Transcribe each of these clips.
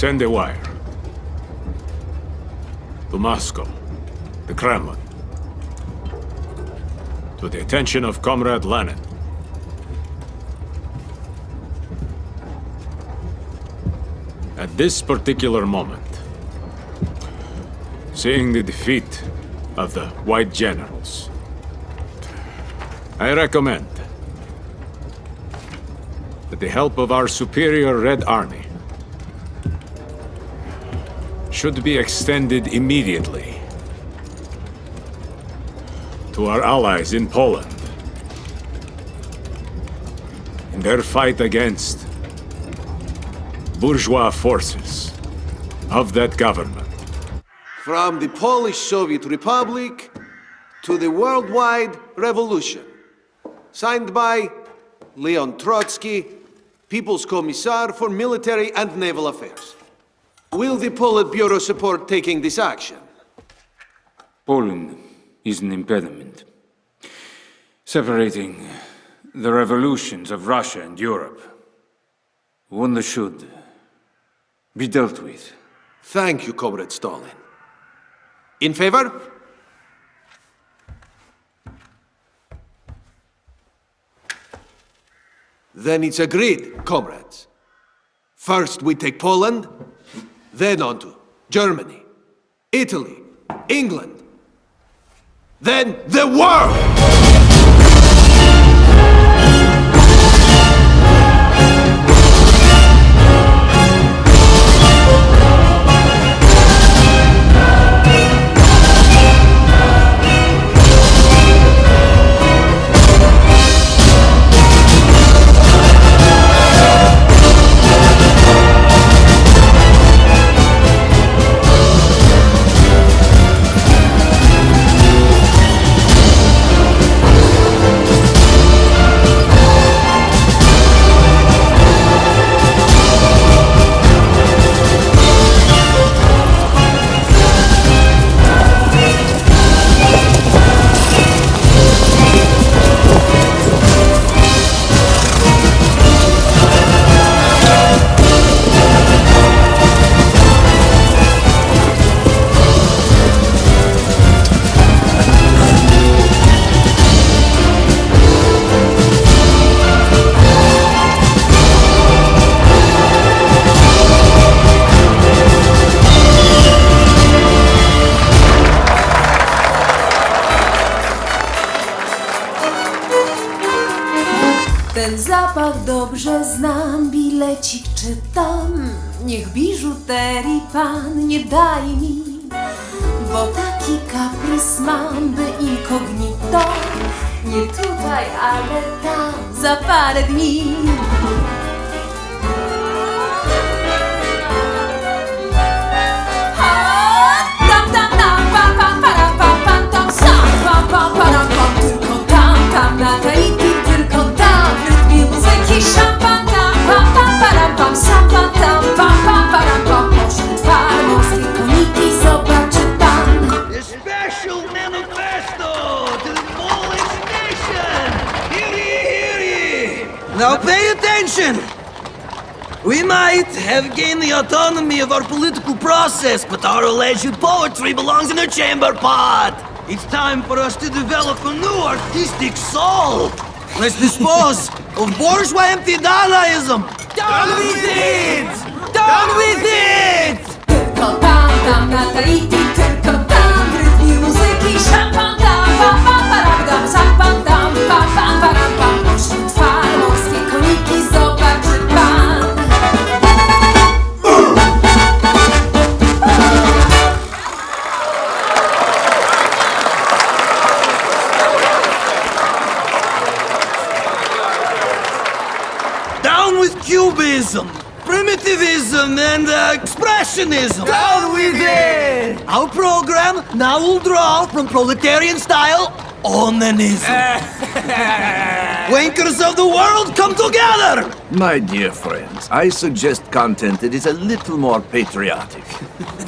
Send a wire. To Moscow, the Kremlin. To the attention of Comrade Lenin. At this particular moment, seeing the defeat of the White Generals, I recommend that the help of our superior Red Army should be extended immediately to our allies in Poland in their fight against bourgeois forces of that government. From the Polish Soviet Republic to the worldwide revolution. Signed by Leon Trotsky, People's Commissar for Military and Naval Affairs. Will the Politburo support taking this action? Poland is an impediment. Separating the revolutions of Russia and Europe. One that should be dealt with. Thank you, Comrade Stalin. In favor? Then it's agreed, comrades. First we take Poland, then on to Germany, Italy, England, then the world! Ten zapach dobrze znam, bilecik czytam. Niech biżuterii pan nie daj mi, bo taki kaprys mam, by incognito. Nie tutaj, ale tam, za parę dni. Tylko tam, na Tahiti, tylko tam. Rytmie muzyki szampan, pam, sam tam, pam. Pośród fal morskie koniki zobaczy pan. A special manifesto to the Polish nation! Hear ye, hear ye! Now pay attention! We might have gained the autonomy of our political process, but our alleged poetry belongs in a chamber pot! It's time for us to develop a new artistic soul! Let's dispose of bourgeois empty Dadaism! Down with it! Down with it! Tylko tam, na Tahiti, tylko tam. Rytmie muzyki szampan, sam tam, pam. Pośród fal morskie koniki zobaczy pan. Down with Cubism, primitivism, and expressionism! Down with it! Our program now will draw from proletarian style onanism. Wankers of the world, come together! My dear friends, I suggest content that is a little more patriotic.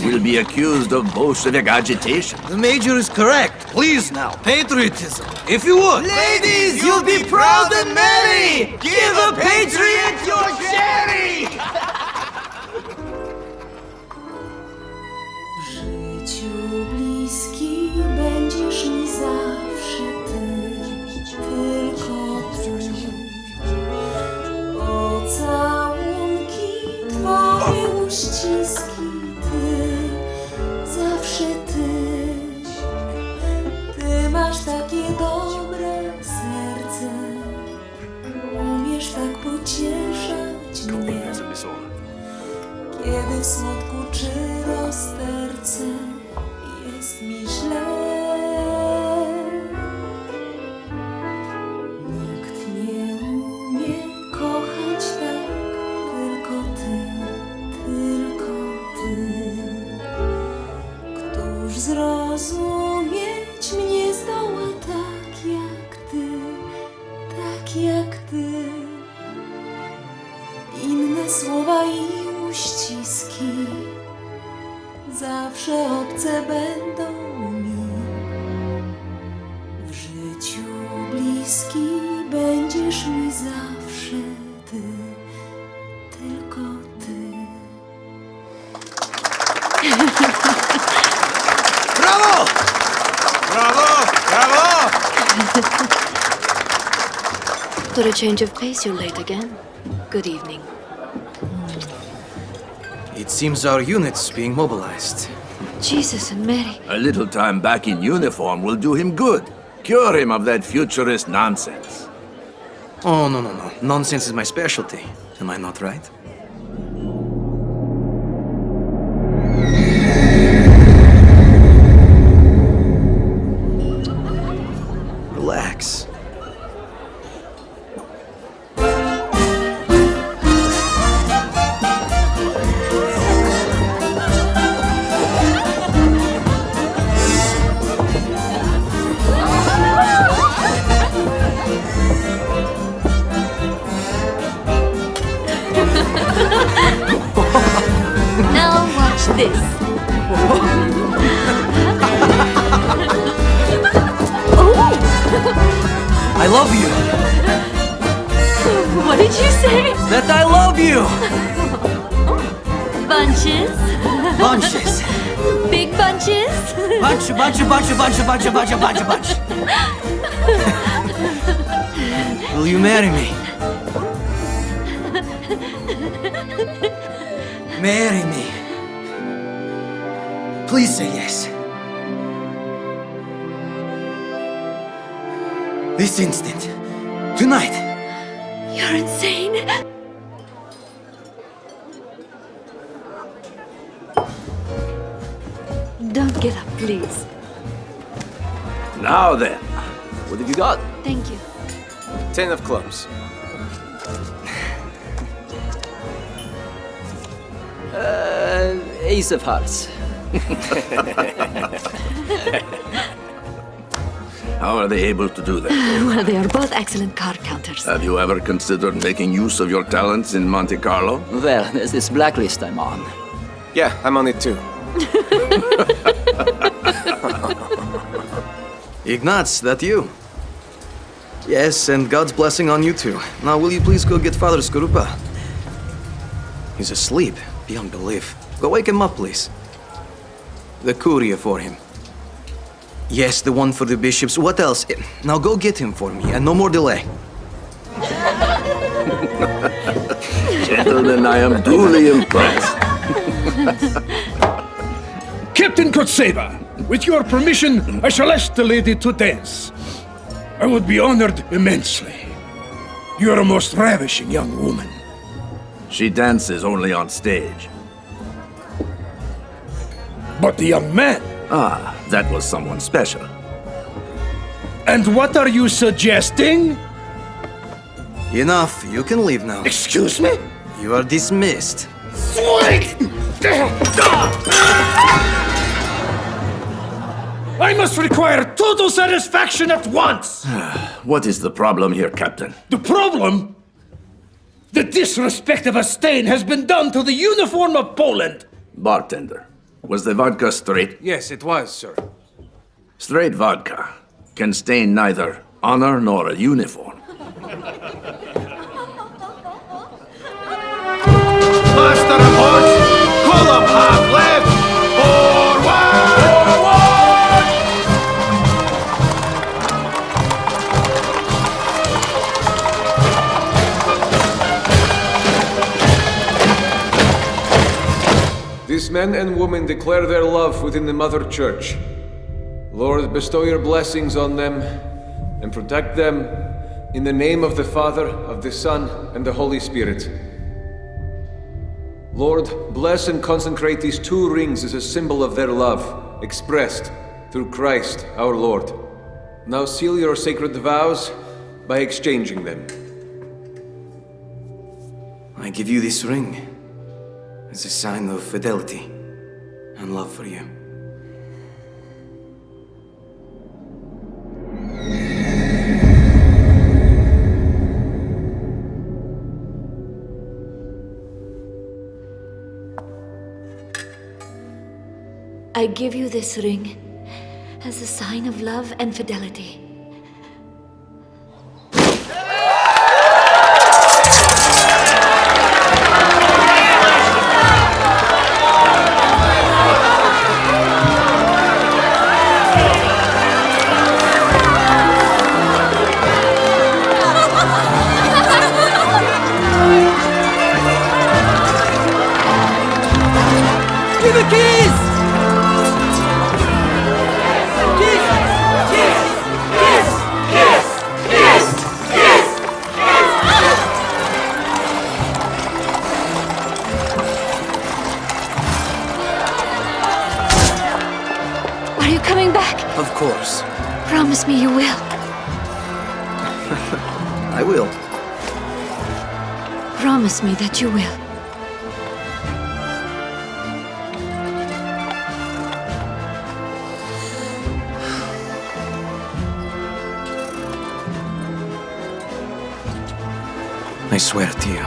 We'll be accused of Bolshevik agitation. The Major is correct. Please now, patriotism, if you would. Ladies, you'll be proud and merry! Give a patriot your cherry! masz takie dobre serce. Umiesz tak pocieszać mnie, kiedy w smutku czy rozterce jest mi źle. Nikt nie umie kochać tak, tylko ty, tylko ty. Któż zrozumieć mnie zdoła tak jak ty, tak jak ty. Inne słowa i uściski zawsze obce będą mi. W życiu bliski będziesz mi zawsze ty, tylko ty. Brawo! Brawo! Brawo! Got a change of pace, you're late again. Good evening. It seems our unit's being mobilized. Jesus and Mary. A little time back in uniform will do him good. Cure him of that futurist nonsense. Oh, no. Nonsense is my specialty. Am I not right? Relax. Now watch this. I love you! What did you say? That I love you! Bunches? Bunches! Big bunches? Bunch. Will you marry me? Marry me. Please say yes. This instant. Tonight. You're insane. Don't get up, please. Now then, what have you got? Thank you. 10 of clubs. Ace of hearts. How are they able to do that? Well, they are both excellent card counters. Have you ever considered making use of your talents in Monte Carlo? Well, there's this blacklist I'm on. Yeah, I'm on it too. Ignaz, that you? Yes, and God's blessing on you too. Now, will you please go get Father Skorupa? He's asleep, beyond belief. Go wake him up, please. The courier for him. Yes, the one for the bishops. What else? Now go get him for me, and no more delay. Gentlemen, I am duly impressed. Captain Kotseva, with your permission, I shall ask the lady to dance. I would be honored immensely. You're a most ravishing young woman. She dances only on stage. But the young man. Ah, that was someone special. And what are you suggesting? Enough, you can leave now. Excuse me? You are dismissed. Sweet! I must require total satisfaction at once! What is the problem here, Captain? The problem? The disrespect of a stain has been done to the uniform of Poland! Bartender, was the vodka straight? Yes, it was, sir. Straight vodka can stain neither honor nor a uniform. Master of horse, column half left, forward! These men and women declare their love within the Mother Church. Lord, bestow your blessings on them and protect them in the name of the Father, of the Son, and the Holy Spirit. Lord, bless and consecrate these 2 rings as a symbol of their love, expressed through Christ our Lord. Now seal your sacred vows by exchanging them. I give you this ring as a sign of fidelity and love for you. I give you this ring as a sign of love and fidelity. Give the keys! Are you coming back? Of course. Promise me you will. I will. Promise me that you will. I swear to you.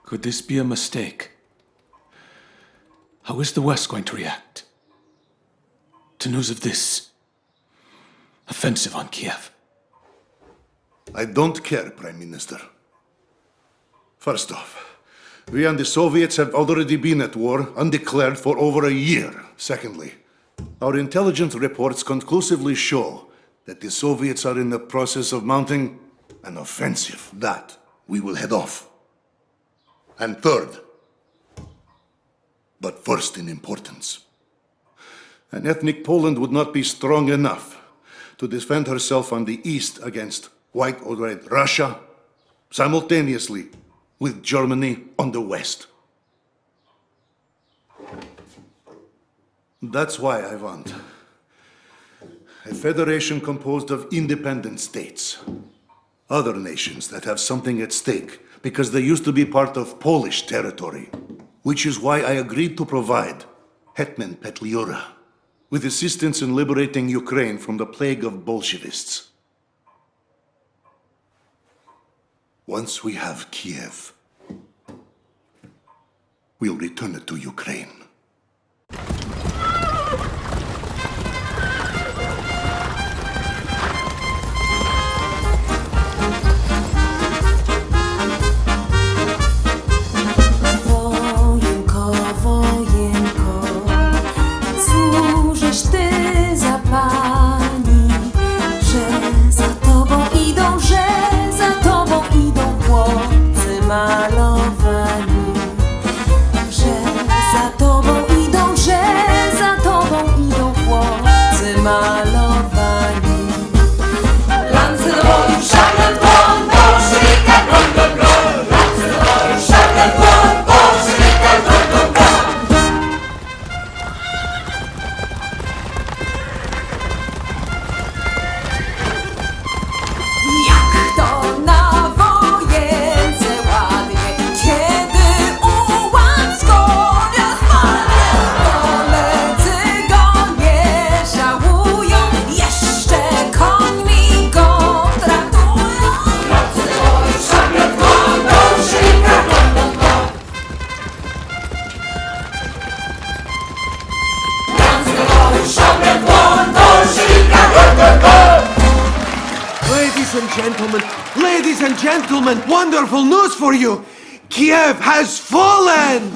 Could this be a mistake? How is the West going to react to news of this offensive on Kiev? I don't care, Prime Minister. First off, we and the Soviets have already been at war, undeclared, for over a year. Secondly, our intelligence reports conclusively show that the Soviets are in the process of mounting an offensive. That we will head off. And third, but first in importance, an ethnic Poland would not be strong enough to defend herself on the east against white or red Russia, simultaneously with Germany on the west. That's why I want a federation composed of independent states, other nations that have something at stake because they used to be part of Polish territory, which is why I agreed to provide Hetman Petliura with assistance in liberating Ukraine from the plague of Bolshevists. Once we have Kiev, we'll return it to Ukraine. ladies and gentlemen, wonderful news for you! Kiev has fallen!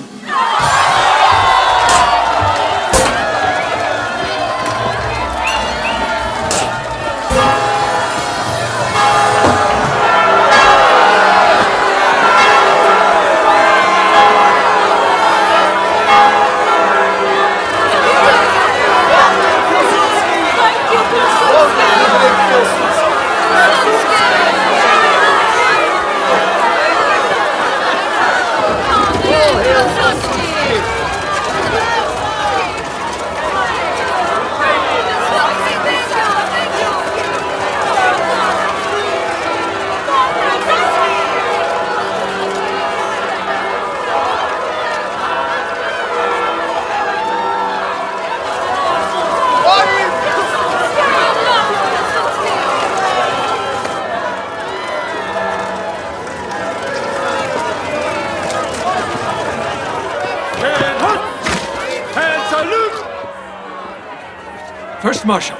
First Marshal,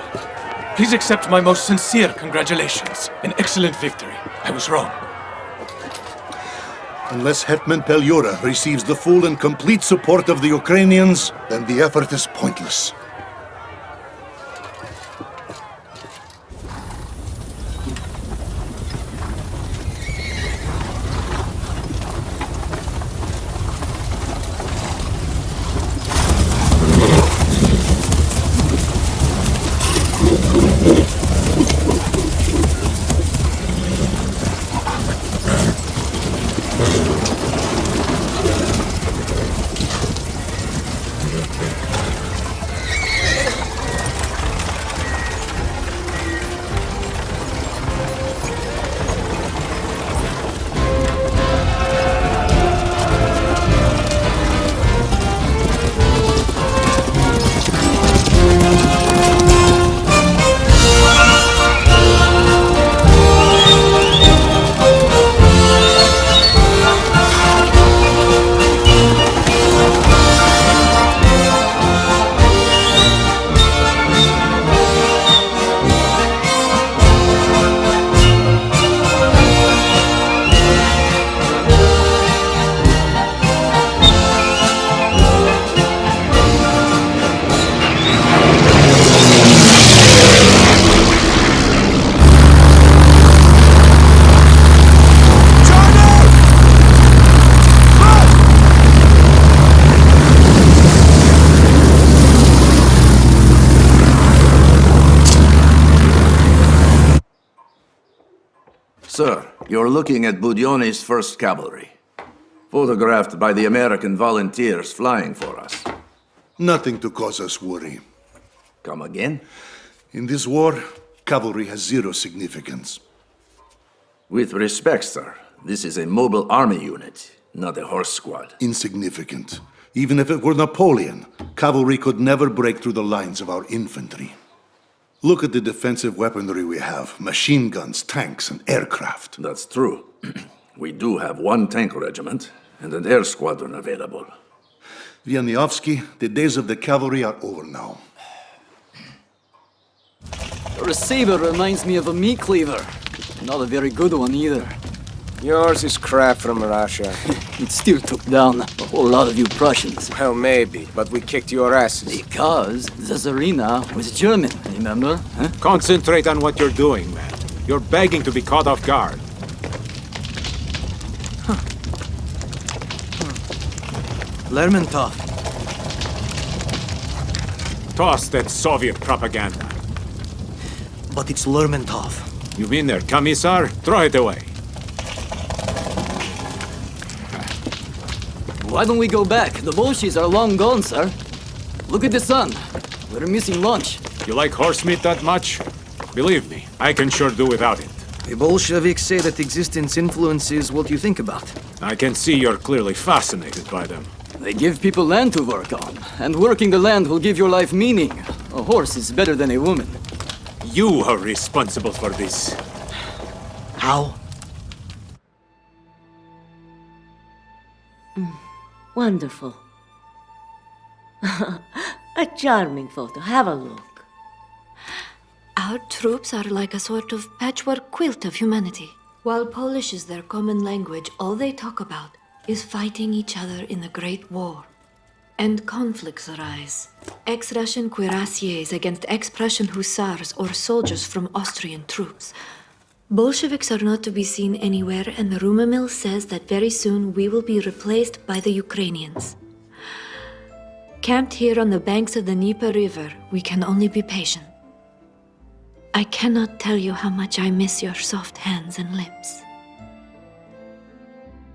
please accept my most sincere congratulations. An excellent victory. I was wrong. Unless Hetman Pelyura receives the full and complete support of the Ukrainians, then the effort is pointless. Sir, you're looking at Budyonny's 1st Cavalry, photographed by the American volunteers flying for us. Nothing to cause us worry. Come again? In this war, cavalry has zero significance. With respect, sir, this is a mobile army unit, not a horse squad. Insignificant. Even if it were Napoleon, cavalry could never break through the lines of our infantry. Look at the defensive weaponry we have. Machine guns, tanks, and aircraft. That's true. We do have 1 tank regiment and an air squadron available. Wieniawski, the days of the cavalry are over now. The receiver reminds me of a meat cleaver. Not a very good one either. Yours is crap from Russia. It still took down a whole lot of you Prussians. Well, maybe, but we kicked your asses. Because the Tsarina was German, remember? Huh? Concentrate on what you're doing, man. You're begging to be caught off guard. Lermontov. Toss that Soviet propaganda. But it's Lermontov. You mean their commissar? Throw it away. Why don't we go back? The Bolsheviks are long gone, sir. Look at the sun. We're missing lunch. You like horse meat that much? Believe me, I can sure do without it. The Bolsheviks say that existence influences what you think about. I can see you're clearly fascinated by them. They give people land to work on, and working the land will give your life meaning. A horse is better than a woman. You are responsible for this. How? Wonderful. A charming photo. Have a look. Our troops are like a sort of patchwork quilt of humanity. While Polish is their common language, all they talk about is fighting each other in the Great War. And conflicts arise. Ex-Russian cuirassiers against ex-Prussian hussars or soldiers from Austrian troops. Bolsheviks are not to be seen anywhere, and the rumor mill says that very soon we will be replaced by the Ukrainians. Camped here on the banks of the Dnieper River, we can only be patient. I cannot tell you how much I miss your soft hands and lips.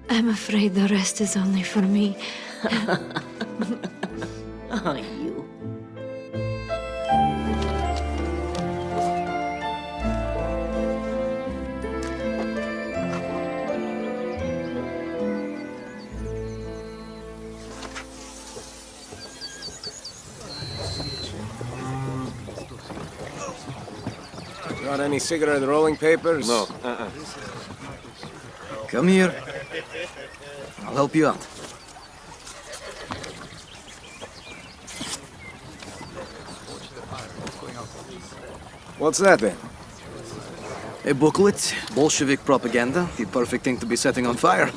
I'm afraid the rest is only for me. Oh, you. Got any cigarette rolling papers? No. Come here. I'll help you out. What's that then? A booklet, Bolshevik propaganda, the perfect thing to be setting on fire.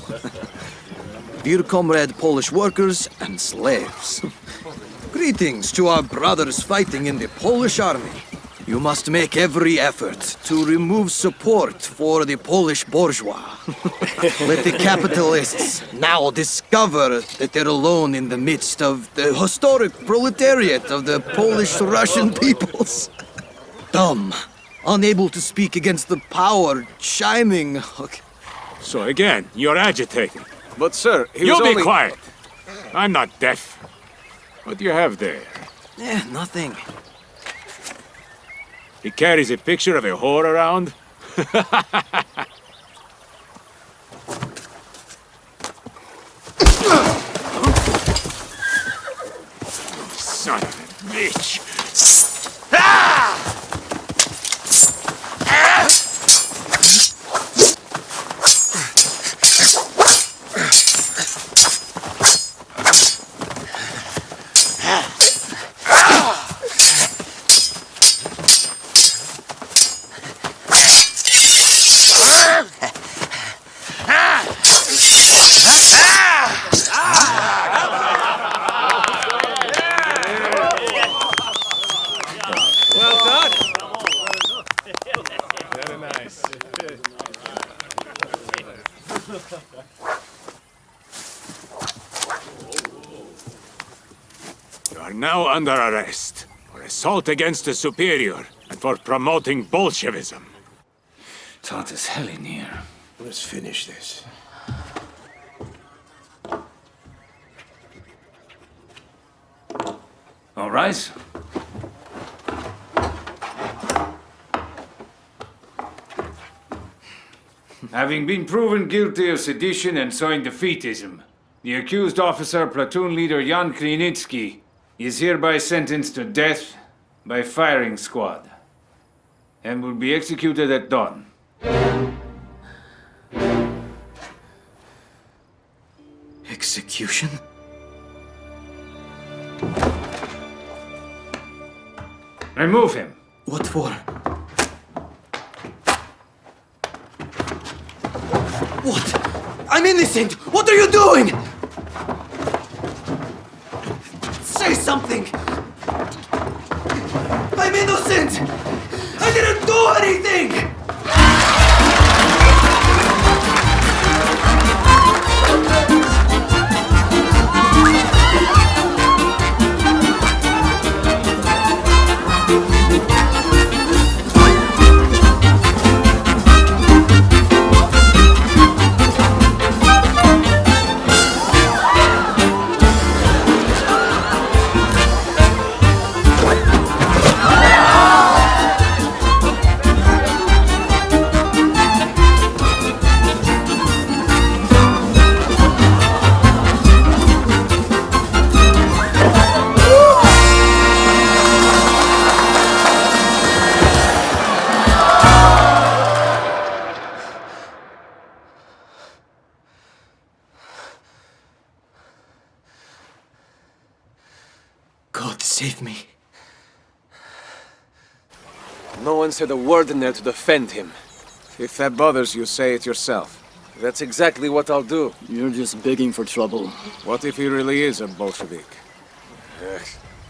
Dear comrade Polish workers and slaves. Greetings to our brothers fighting in the Polish army. You must make every effort to remove support for the Polish bourgeois. Let the capitalists now discover that they're alone in the midst of the historic proletariat of the Polish-Russian peoples. Dumb, unable to speak against the power shining. Okay. So again, you're agitating. But sir, he You was be only... quiet. I'm not deaf. What do you have there? Nothing. He carries a picture of a whore around? Son of a bitch! You are now under arrest for assault against a superior and for promoting Bolshevism. It's hot as hell in here. Let's finish this. All right. Having been proven guilty of sedition and sowing defeatism, the accused officer, platoon leader Jan Klinitsky, is hereby sentenced to death by firing squad and will be executed at dawn. Execution? Remove him. What for? What? I'm innocent! What are you doing? Say something! I'm innocent! I didn't do anything! God save me. No one said a word in there to defend him. If that bothers you, say it yourself. That's exactly what I'll do. You're just begging for trouble. What if he really is a Bolshevik?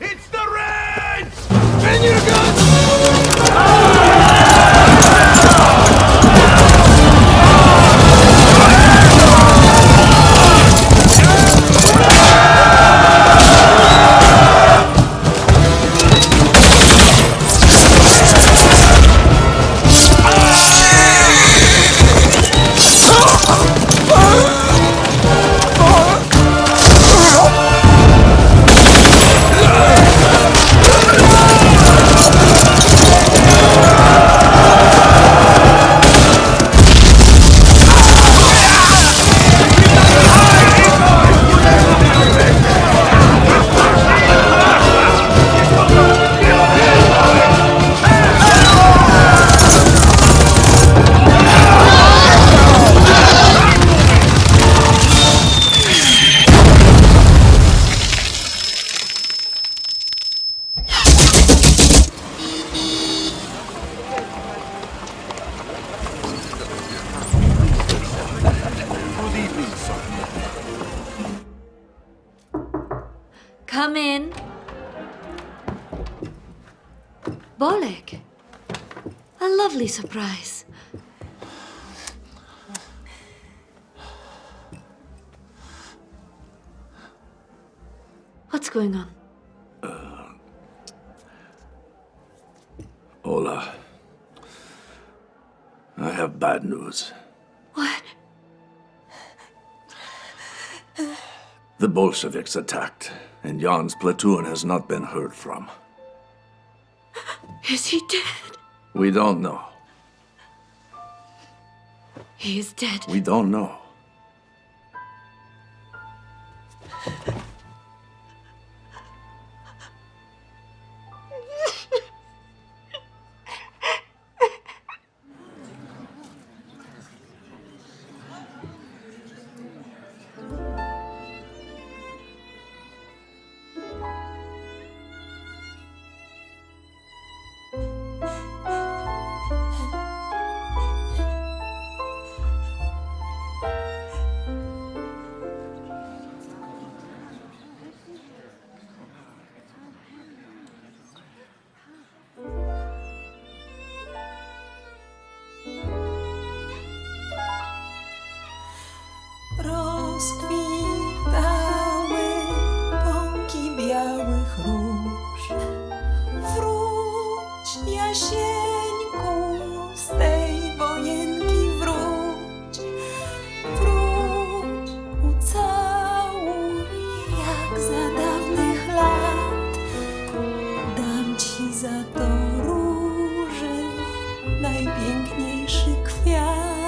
It's the Reds! Bring your guns! Come in. Bolek. A lovely surprise. What's going on? Ola. I have bad news. What? The Bolsheviks attacked, and Jan's platoon has not been heard from. Is he dead? We don't know. He is dead. We don't know. Rozkwitały pąki białych róż. Wróć, Jasieńku, z tej wojenki wróć. Wróć, ucałuj jak za dawnych lat. Dam ci za to róży najpiękniejszy kwiat.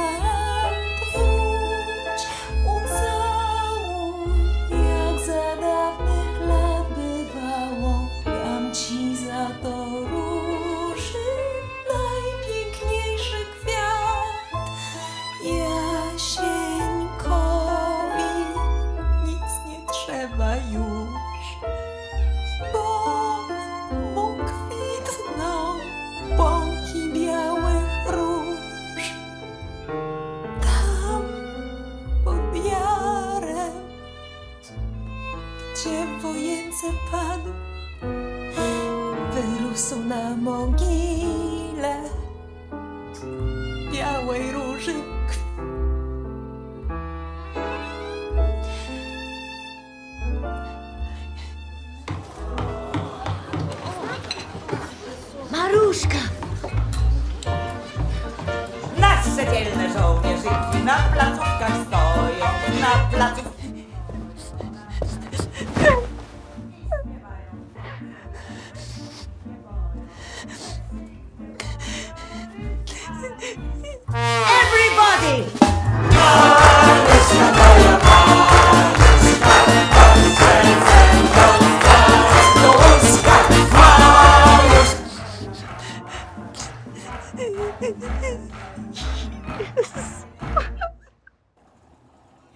Gdzie w wojence padł, wyrósł na mogile białej róży krwi. Maruszka! Nasze dzielne żołnierzyki na placówkach stoją, na placówkach. Everybody!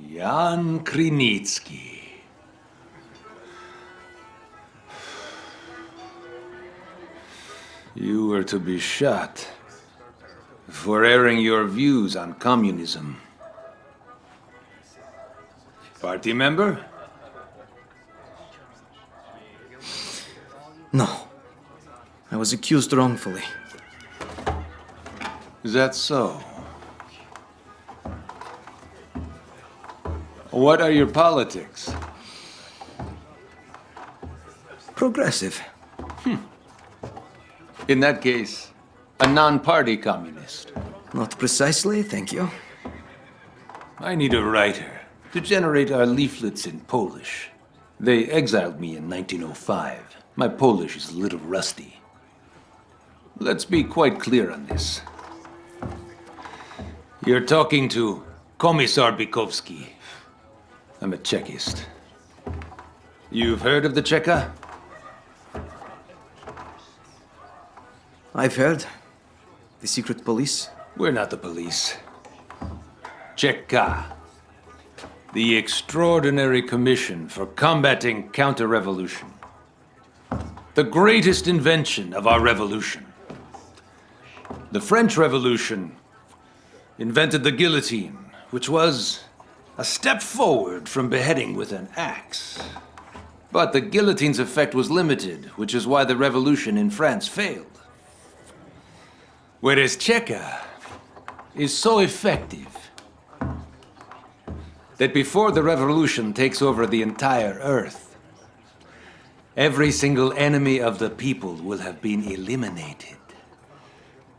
Jan Krynicki. You were to be shot for airing your views on communism. Party member? No. I was accused wrongfully. Is that so? What are your politics? Progressive. In that case, a non-party communist. Not precisely, thank you. I need a writer to generate our leaflets in Polish. They exiled me in 1905. My Polish is a little rusty. Let's be quite clear on this. You're talking to Commissar Bykowski. I'm a Czechist. You've heard of the Cheka? I've heard. The secret police? We're not the police. Cheka. The Extraordinary Commission for Combating Counter-Revolution. The greatest invention of our revolution. The French Revolution invented the guillotine, which was a step forward from beheading with an axe. But the guillotine's effect was limited, which is why the revolution in France failed. Whereas Cheka is so effective that before the revolution takes over the entire earth, every single enemy of the people will have been eliminated.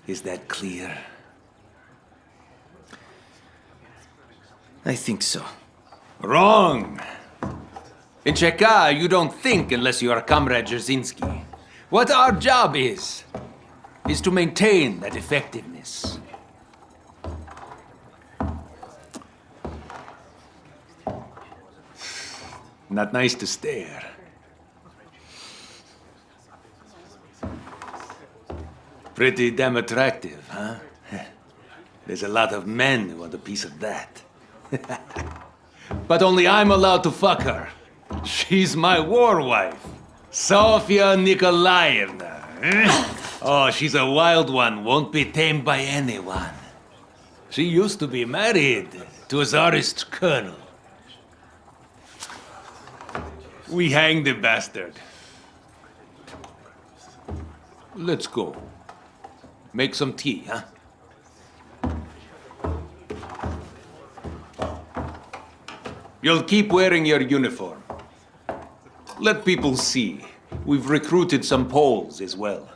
Is that clear? I think so. Wrong! In Cheka, you don't think unless you are Comrade Dzerzhinsky. What our job is to maintain that effectiveness. Not nice to stare. Pretty damn attractive, huh? There's a lot of men who want a piece of that. But only I'm allowed to fuck her. She's my war wife. Sofia Nikolaevna. Oh, she's a wild one, won't be tamed by anyone. She used to be married to a Tsarist colonel. We hanged the bastard. Let's go. Make some tea, huh? You'll keep wearing your uniform. Let people see. We've recruited some Poles as well.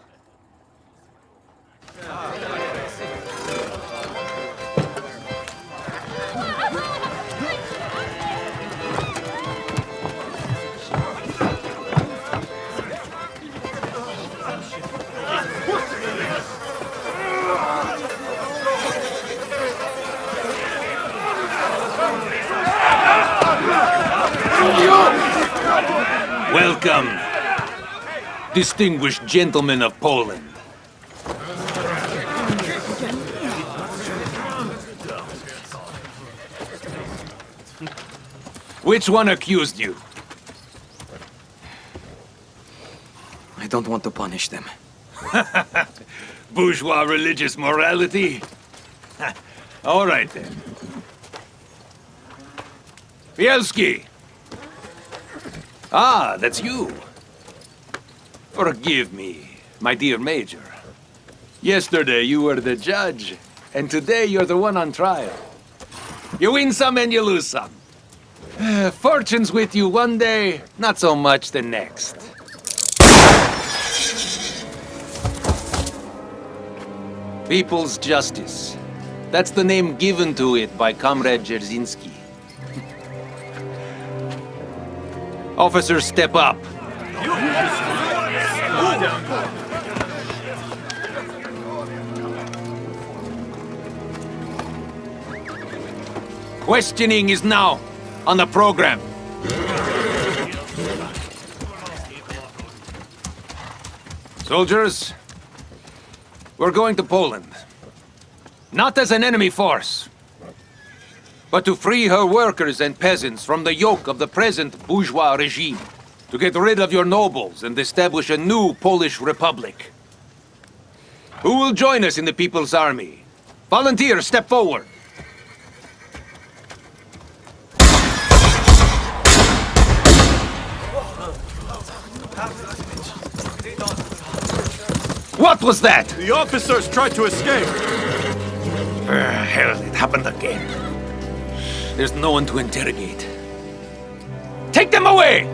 Welcome, distinguished gentlemen of Poland. Which one accused you? I don't want to punish them. Bourgeois religious morality? All right then. Bielski! Ah, that's you. Forgive me, my dear Major. Yesterday you were the judge, and today you're the one on trial. You win some and you lose some. Fortune's with you one day, not so much the next. People's justice. That's the name given to it by Comrade Dzerzhinsky. Officers, step up. Questioning is now on the program. Soldiers, we're going to Poland. Not as an enemy force, but to free her workers and peasants from the yoke of the present bourgeois regime, to get rid of your nobles and establish a new Polish republic. Who will join us in the People's Army? Volunteers, step forward. What was that? The officers tried to escape. Hell, it happened again. There's no one to interrogate. Take them away!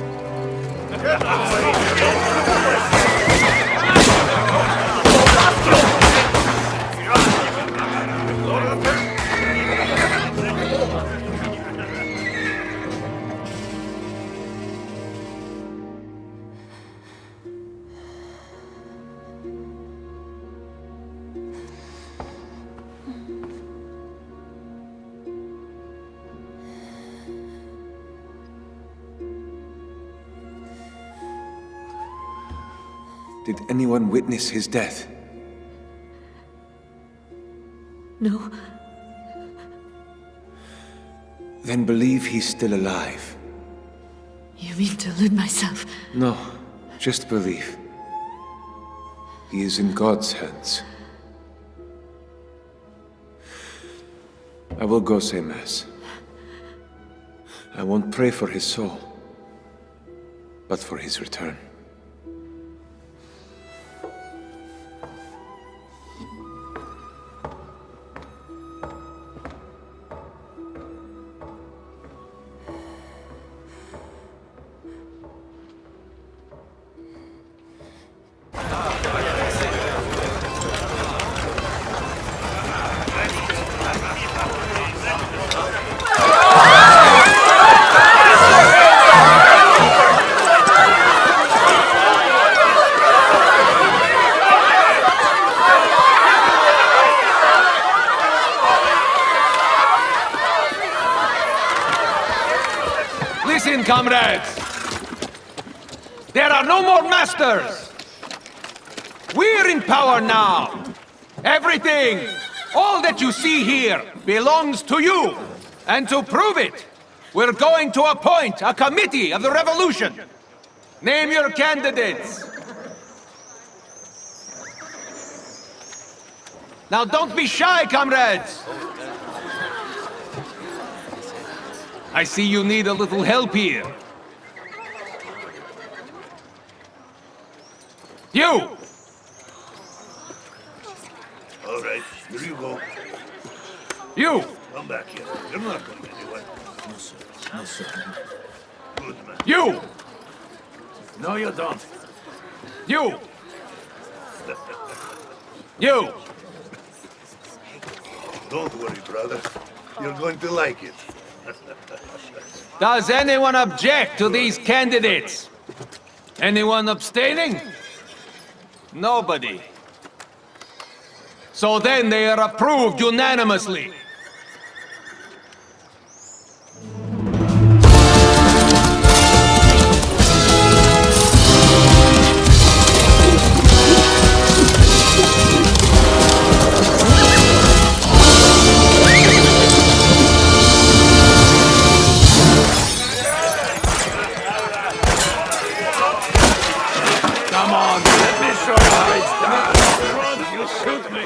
Did anyone witness his death? No. Then believe he's still alive. You mean to elude myself? No, just believe. He is in God's hands. I will go say Mass. I won't pray for his soul, but for his return. Listen, comrades! There are no more masters! We're in power now! Everything, all that you see here, belongs to you! And to prove it, we're going to appoint a committee of the revolution! Name your candidates! Now don't be shy, comrades! I see you need a little help here. You! All right, here you go. You! Come back here. You're not going anywhere. No, sir. No, sir. Good man. You! No, you don't. You! You! Don't worry, brother. You're going to like it. Does anyone object to these candidates? Anyone abstaining? Nobody. So then they are approved unanimously. Come on, let me show you how it's done. You shoot me.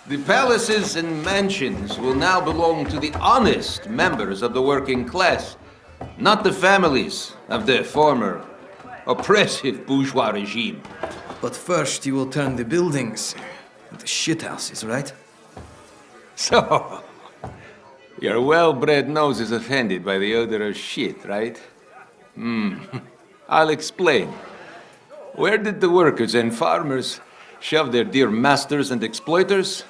The palaces and mansions will now belong to the honest members of the working class, not the families of the former oppressive bourgeois regime. But first you will turn the buildings into shithouses, right? So, your well-bred nose is offended by the odor of shit, right? I'll explain. Where did the workers and farmers shove their dear masters and exploiters?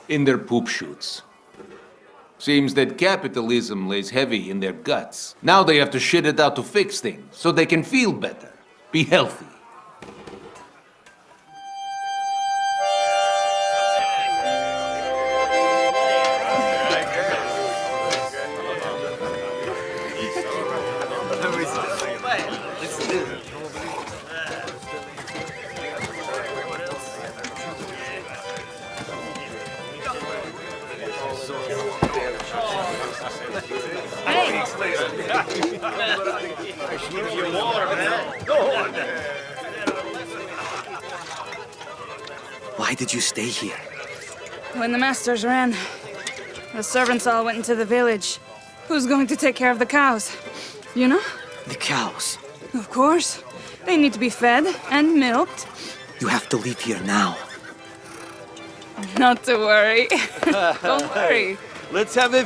In their poop chutes. Seems that capitalism lays heavy in their guts. Now they have to shit it out to fix things, so they can feel better, be healthy. Why did you stay here? When the masters ran, the servants all went into the village. Who's going to take care of the cows? You know? The cows. Of course. They need to be fed and milked. You have to leave here now. Not to worry. Don't worry. Let's have a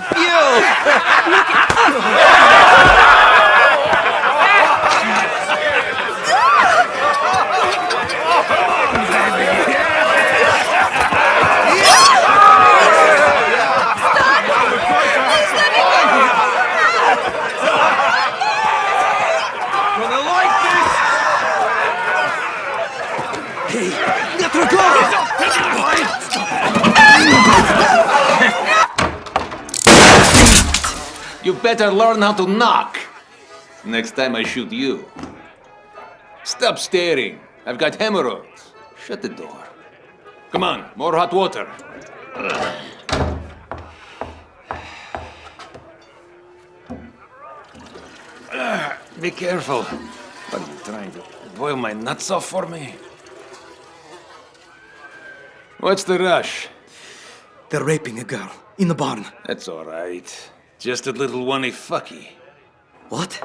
You better learn how to knock. Next time I shoot you. Stop staring. I've got hemorrhoids. Shut the door. Come on, more hot water. Be careful. What are you trying to boil my nuts off for me? What's the rush? They're raping a girl in the barn. That's all right. Just a little one-y fucky. What?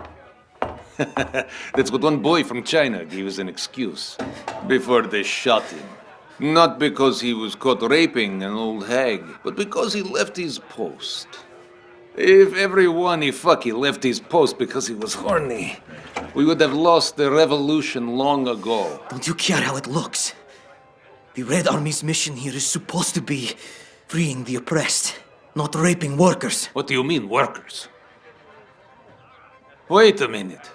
That's what one boy from China gave as an excuse before they shot him. Not because he was caught raping an old hag, but because he left his post. If every one-y fucky left his post because he was horny, we would have lost the revolution long ago. Don't you care how it looks? The Red Army's mission here is supposed to be freeing the oppressed, not raping workers. What do you mean, workers? Wait a minute.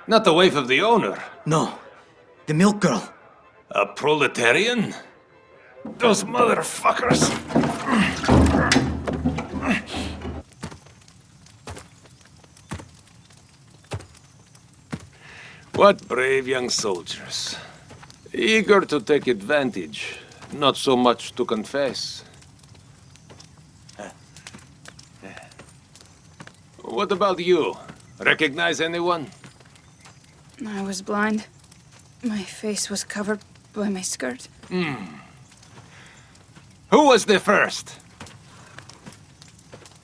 Not the wife of the owner. No, the milk girl. A proletarian? Those motherfuckers. What brave young soldiers. Eager to take advantage, not so much to confess. What about you? Recognize anyone? I was blind. My face was covered by my skirt. Who was the first?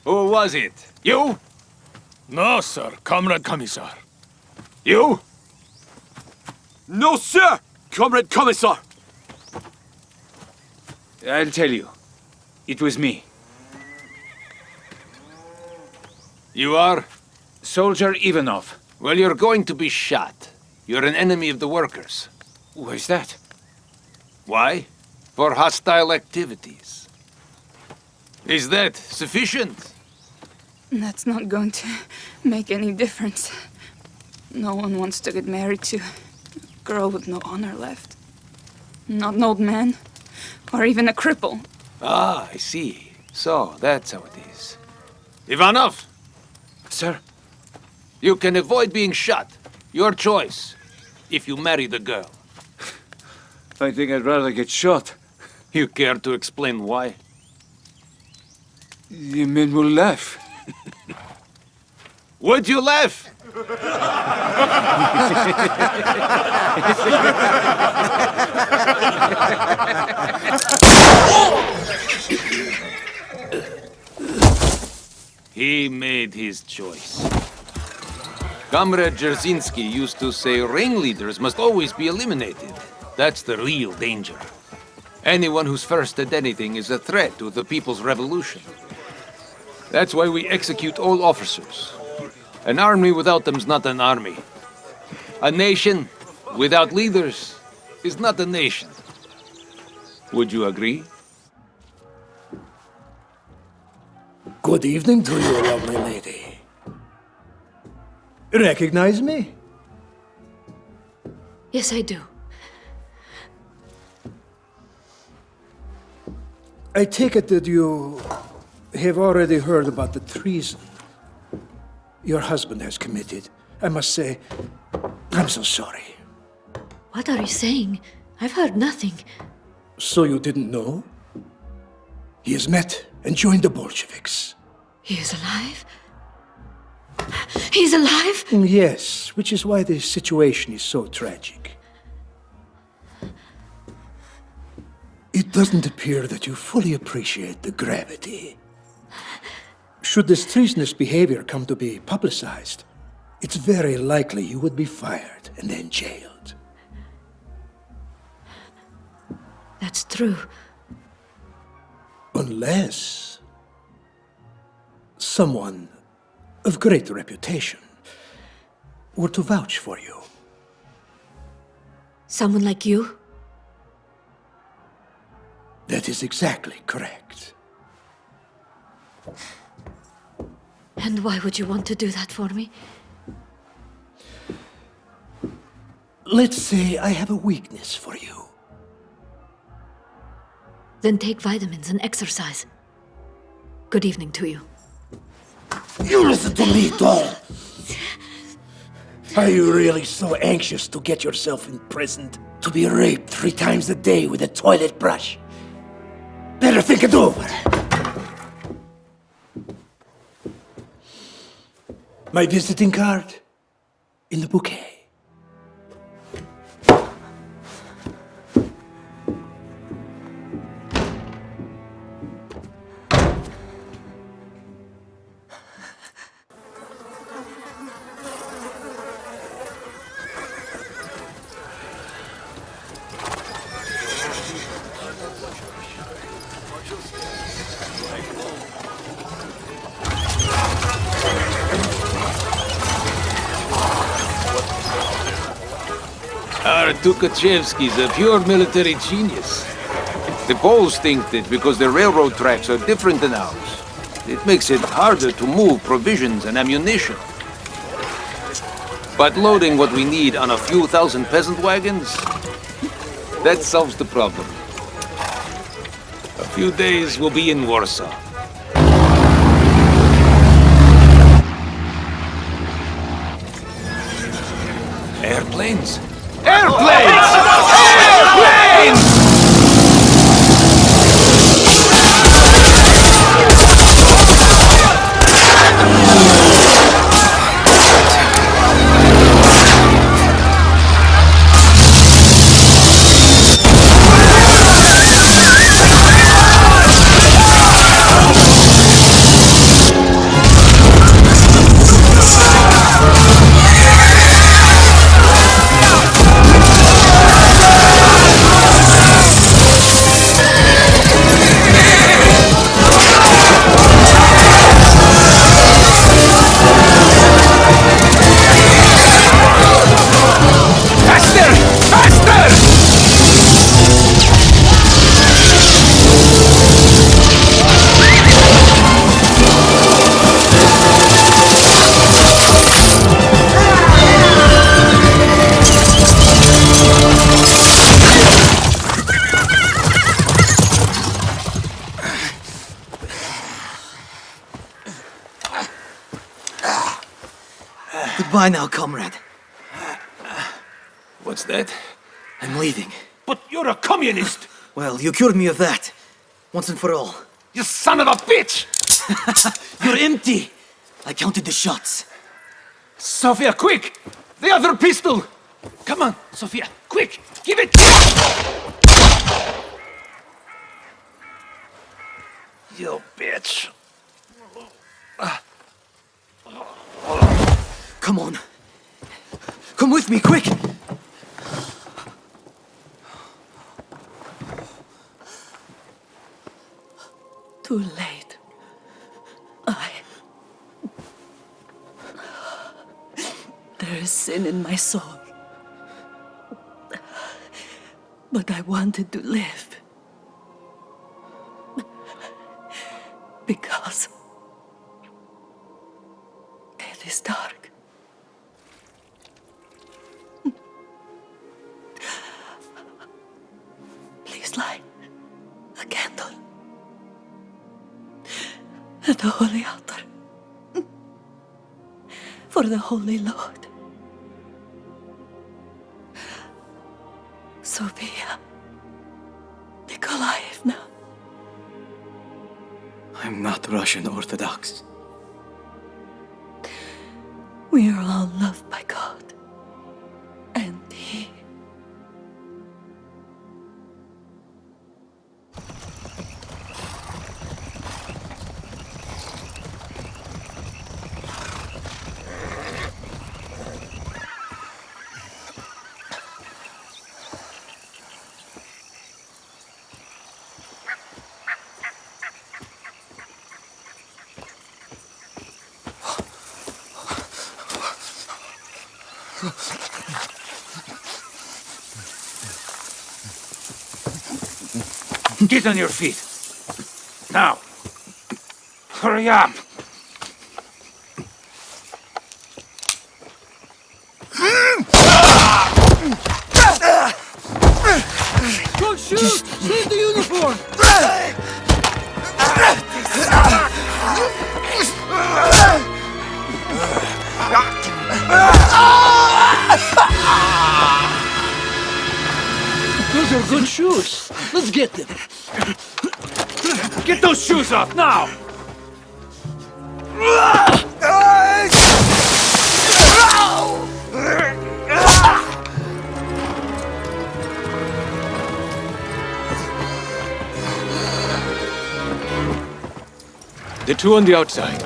Who was it? You? No, sir, Comrade Commissar. You? No, sir! Comrade Commissar! I'll tell you. It was me. You are? Soldier Ivanov. Well, you're going to be shot. You're an enemy of the workers. Why's that? Why? For hostile activities. Is that sufficient? That's not going to make any difference. No one wants to get married to a girl with no honor left. Not an old man, or even a cripple. Ah, I see. So, that's how it is. Ivanov! Sir? You can avoid being shot. Your choice. If you marry the girl. I think I'd rather get shot. You care to explain why? The men will laugh. Would you laugh? He made his choice. Comrade Dzerzhinsky used to say ringleaders must always be eliminated. That's the real danger. Anyone who's first at anything is a threat to the people's revolution. That's why we execute all officers. An army without them is not an army. A nation without leaders is not a nation. Would you agree? Good evening to you, lovely lady. Recognize me? Yes, I do. I take it that you have already heard about the treason your husband has committed. I must say, I'm so sorry. What are you saying? I've heard nothing. So you didn't know? He has met and joined the Bolsheviks. He is alive? He's alive? Yes, which is why the situation is so tragic. It doesn't appear that you fully appreciate the gravity. Should this treasonous behavior come to be publicized, it's very likely you would be fired and then jailed. That's true. Unless someone of great reputation were to vouch for you. Someone like you? That is exactly correct. And why would you want to do that for me? Let's say I have a weakness for you. Then take vitamins and exercise. Good evening to you. You listen to me, doll! Are you really so anxious to get yourself imprisoned? To be raped 3 times a day with a toilet brush? Better think it over. My visiting card in the bouquet. Our Tukhachevsky's a pure military genius. The Poles think that because their railroad tracks are different than ours, it makes it harder to move provisions and ammunition. But loading what we need on a few thousand peasant wagons, that solves the problem. A few days we'll be in Warsaw. Airplanes? Airplanes! Airplanes! Goodbye now, comrade. What's that? I'm leaving. But you're a communist! Well, you cured me of that. Once and for all. You son of a bitch! You're empty! I counted the shots. Sophia, quick! The other pistol! Come on, Sophia, quick! Give it! You bitch. Come on. Come with me, quick! Too late. There is sin in my soul. But I wanted to live. Because it is dark. Please light a candle at the holy altar for the Holy Lord. Sophia Nikolaevna. I'm not Russian Orthodox. We are all loved by God. And He. Get on your feet. Now. Hurry up. Don't shoot! Save the uniform! Those are good shoes. Let's get them. Get those shoes off, now! The two on the outside.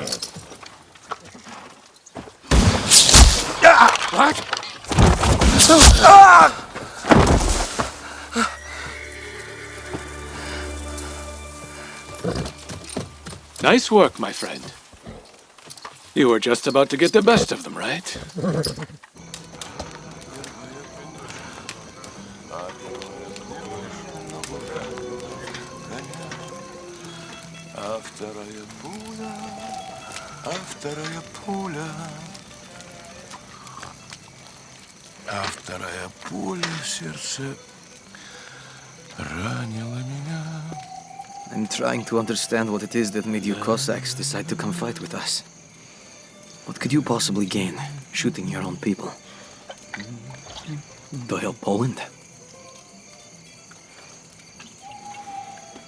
What? Nice work, my friend. You were just about to get the best of them, right? Вторая пуля в сердце ранила меня. I'm trying to understand what it is that made you Cossacks decide to come fight with us. What could you possibly gain shooting your own people? To help Poland?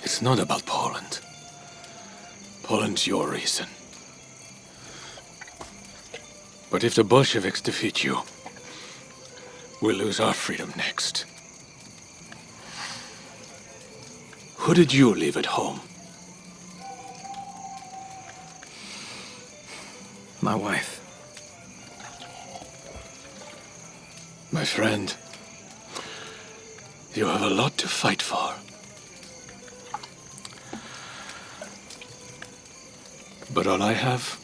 It's not about Poland. Poland's your reason. But if the Bolsheviks defeat you, we'll lose our freedom next. Who did you leave at home? My wife. My friend, you have a lot to fight for. But all I have,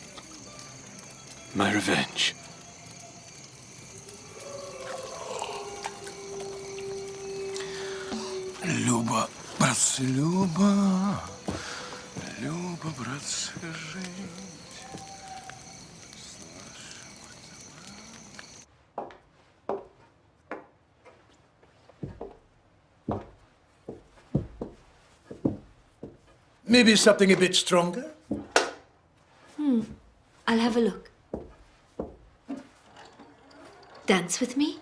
my revenge. Люба, братцы, Люба. Люба, братцы, жить. Maybe something a bit stronger? I'll have a look. Dance with me?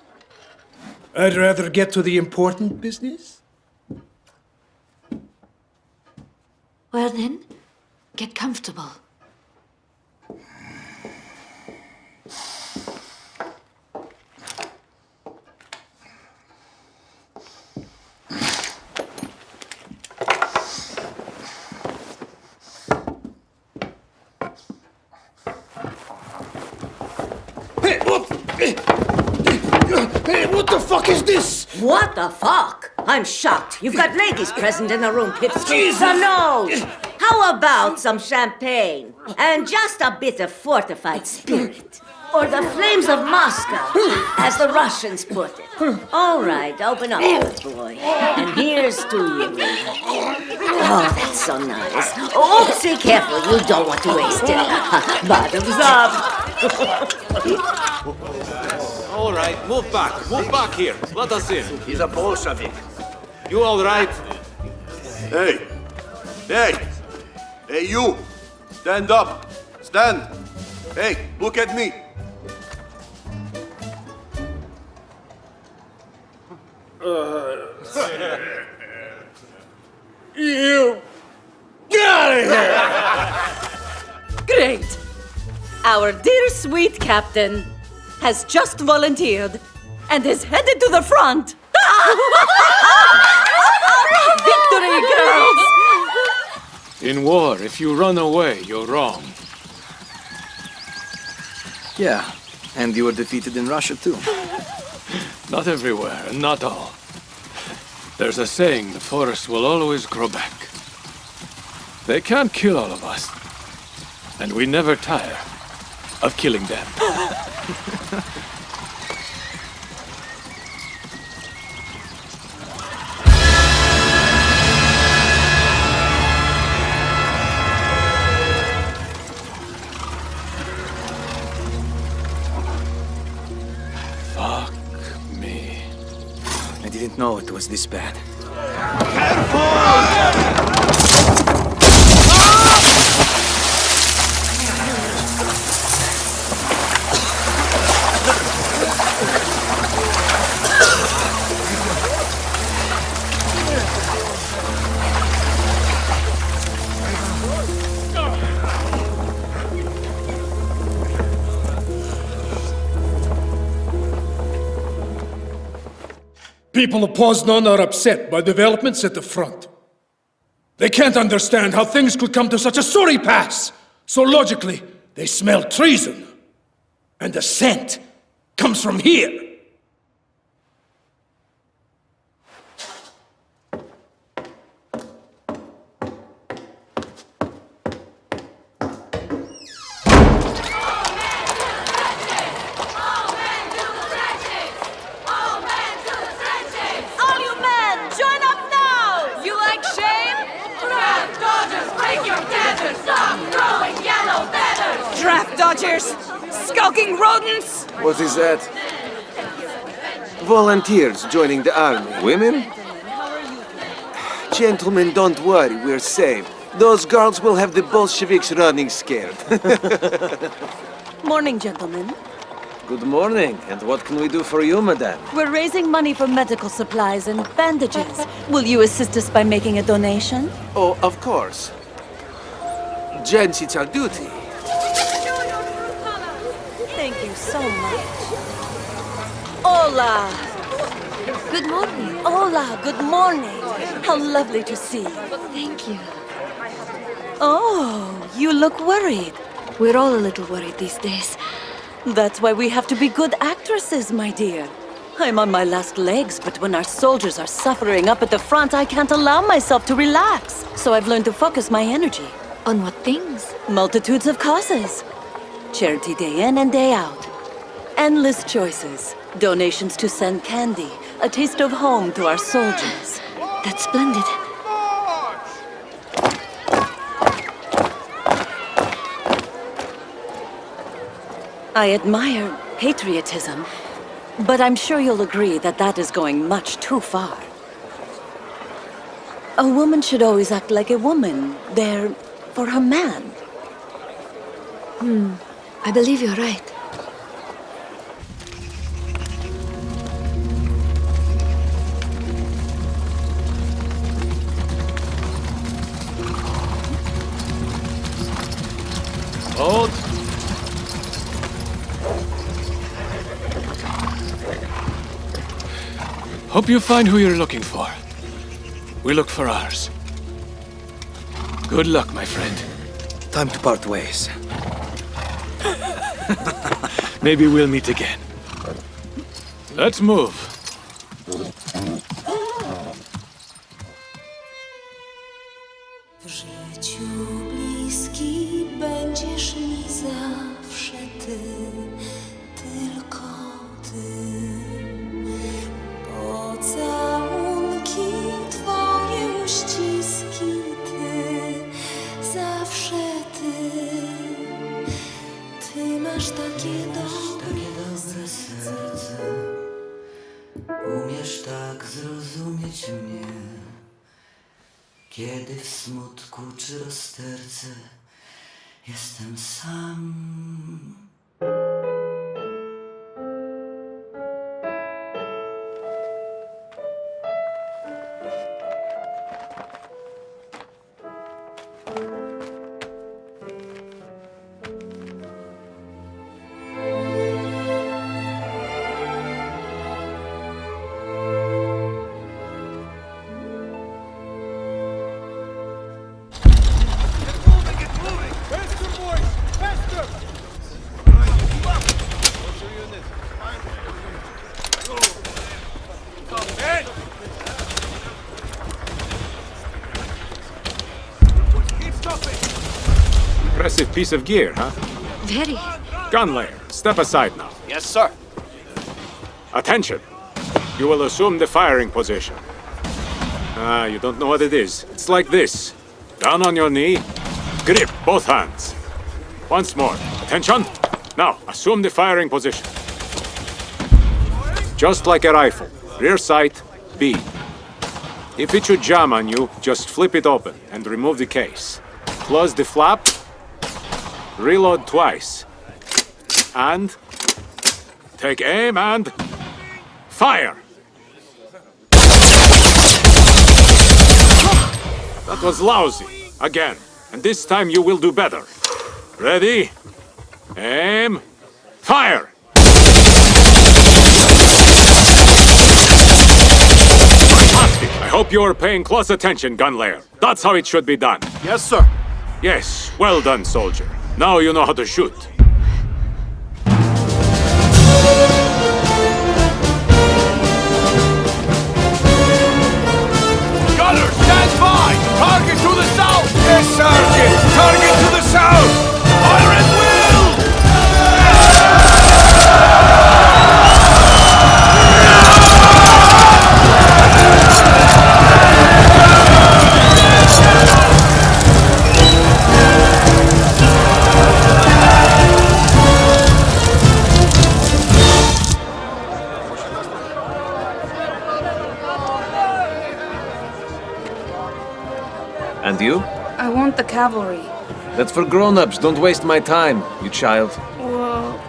I'd rather get to the important business. Well then, get comfortable. Hey, what the fuck is this? What the fuck? I'm shocked. You've got ladies present in the room, Pipsqueak. So no! How about some champagne? And just a bit of fortified spirit? Or the flames of Moscow, as the Russians put it. All right, open up, good boy. And here's to you. Oh, that's so nice. Oopsie, careful, you don't want to waste it. Bottoms up. All right, move back here. Let us in. He's a Bolshevik. You all right? Hey! Hey! Hey, you! Stand up! Stand! Hey, look at me! You! Get out of here! Great! Our dear sweet captain has just volunteered and is headed to the front. Victory, girls! In war, if you run away, you're wrong. Yeah, and you were defeated in Russia too. Not everywhere, and not all. There's a saying, the forest will always grow back. They can't kill all of us. And we never tire of killing them. Fuck me. I didn't know it was this bad. People of Poznan are upset by developments at the front. They can't understand how things could come to such a sorry pass. So logically, they smell treason. And the scent comes from here. All you men, join up now! You like shame? Draft dodgers, break your daggers, stop throwing yellow feathers! Draft dodgers! Skulking rodents! What is that? Volunteers joining the army. Women? Gentlemen, don't worry, we're safe. Those girls will have the Bolsheviks running scared. Morning, gentlemen. Good morning. And what can we do for you, madame? We're raising money for medical supplies and bandages. Will you assist us by making a donation? Oh, of course. Gents, it's our duty. Thank you so much. Hola! Good morning. Hola, good morning. How lovely to see you. Thank you. Oh, you look worried. We're all a little worried these days. That's why we have to be good actresses, my dear. I'm on my last legs, but when our soldiers are suffering up at the front, I can't allow myself to relax. So I've learned to focus my energy. On what things? Multitudes of causes. Charity day in and day out. Endless choices. Donations to send candy. A taste of home to our soldiers. That's splendid. I admire patriotism, but I'm sure you'll agree that that is going much too far. A woman should always act like a woman, there for her man. I believe you're right. Hold. Hope you find who you're looking for. We look for ours. Good luck, my friend. Time to part ways. Maybe we'll meet again. Let's move. W życiu bliski będziesz mi zawsze ty, tylko ty. Pocałunki, twoje uściski, ty, zawsze ty. Ty masz takie dobre serce. Umiesz tak zrozumieć mnie, kiedy w smutku czy rozterce jestem sam. Impressive piece of gear, huh? Very. Gunlayer, step aside now. Yes, sir. Attention! You will assume the firing position. Ah, you don't know what it is. It's like this. Down on your knee. Grip both hands. Once more. Attention! Now, assume the firing position. Just like a rifle. Rear sight, B. If it should jam on you, just flip it open and remove the case. Close the flap. Reload twice. And take aim and fire! That was lousy. Again. And this time you will do better. Ready? Aim. Fire! Fantastic. I hope you are paying close attention, gunlayer. That's how it should be done. Yes, sir. Yes, well done, soldier. Now you know how to shoot. Gunner, stand by! Target to the south! Yes, Sergeant! Target to the south! Fire at will! And you? I want the cavalry. That's for grown-ups. Don't waste my time, you child. Well,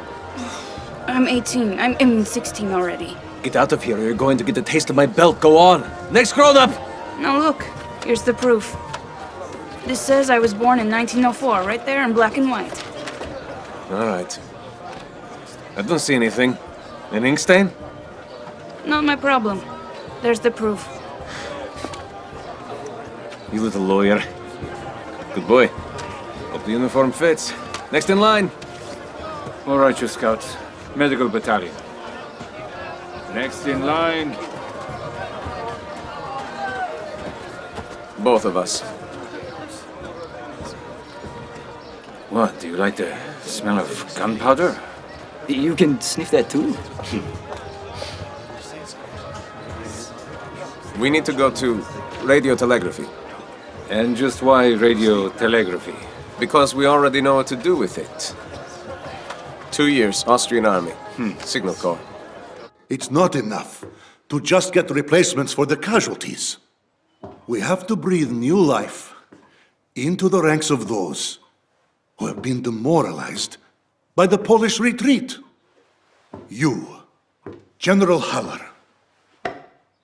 I'm 18. I'm 16 already. Get out of here or you're going to get a taste of my belt. Go on. Next grown-up! Now look, here's the proof. This says I was born in 1904, right there in black and white. All right. I don't see anything. An ink stain? Not my problem. There's the proof. You little lawyer. Good boy. Hope the uniform fits. Next in line. All right, you scouts. Medical battalion. Next in line. Both of us. What, do you like the smell of gunpowder? You can sniff that too. We need to go to radiotelegraphy. And just why radiotelegraphy? Because we already know what to do with it. 2 years, Austrian Army. Signal Corps. It's not enough to just get replacements for the casualties. We have to breathe new life into the ranks of those who have been demoralized by the Polish retreat. You, General Haller,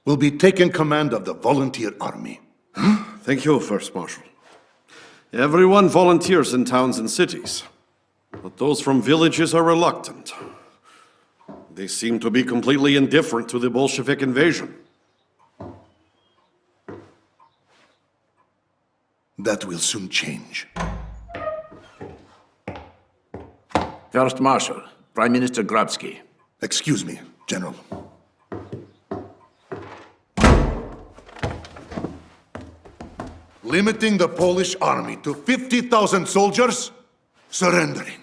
will be taking command of the volunteer army. Thank you, First Marshal. Everyone volunteers in towns and cities, but those from villages are reluctant. They seem to be completely indifferent to the Bolshevik invasion. That will soon change. First Marshal, Prime Minister Grabsky. Excuse me, General. Limiting the Polish army to 50,000 soldiers, surrendering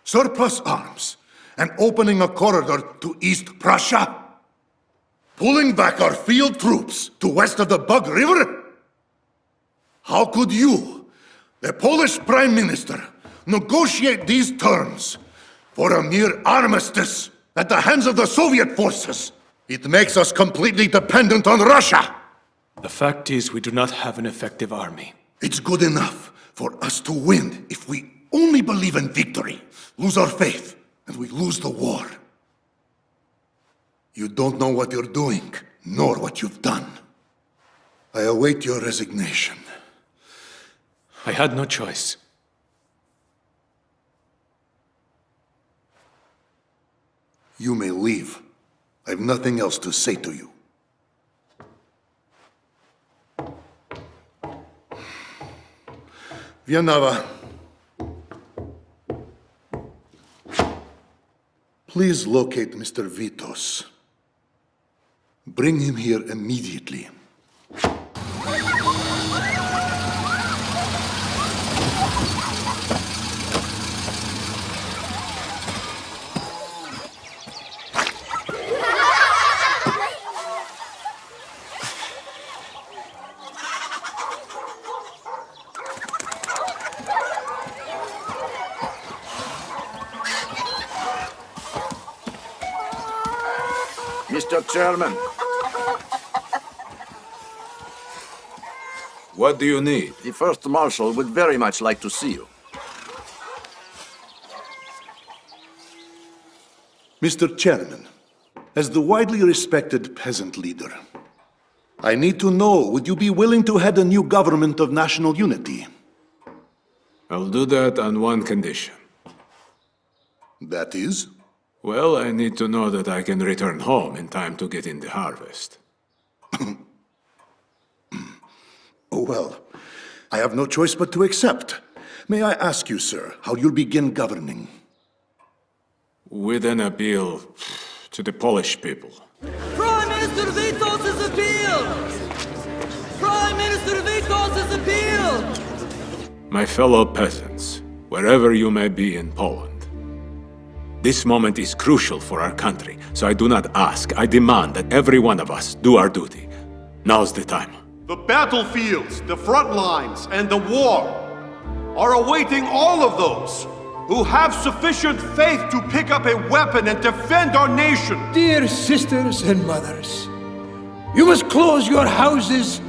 surplus arms, and opening a corridor to East Prussia? Pulling back our field troops to west of the Bug River? How could you, the Polish Prime Minister, negotiate these terms for a mere armistice at the hands of the Soviet forces? It makes us completely dependent on Russia. The fact is, we do not have an effective army. It's good enough for us to win if we only believe in victory, lose our faith, and we lose the war. You don't know what you're doing, nor what you've done. I await your resignation. I had no choice. You may leave. I have nothing else to say to you. Vianava, please locate Mr. Vitos. Bring him here immediately. Mr. Chairman. What do you need? The First Marshal would very much like to see you. Mr. Chairman, as the widely respected peasant leader, I need to know, would you be willing to head a new government of national unity? I'll do that on one condition. That is? Well, I need to know that I can return home in time to get in the harvest. Oh, well, I have no choice but to accept. May I ask you, sir, how you'll begin governing? With an appeal to the Polish people. Prime Minister Vitos' appeal! Prime Minister Vitos' appeal! My fellow peasants, wherever you may be in Poland, this moment is crucial for our country, so I do not ask, I demand that every one of us do our duty. Now's the time. The battlefields, the front lines, and the war are awaiting all of those who have sufficient faith to pick up a weapon and defend our nation. Dear sisters and mothers, you must close your houses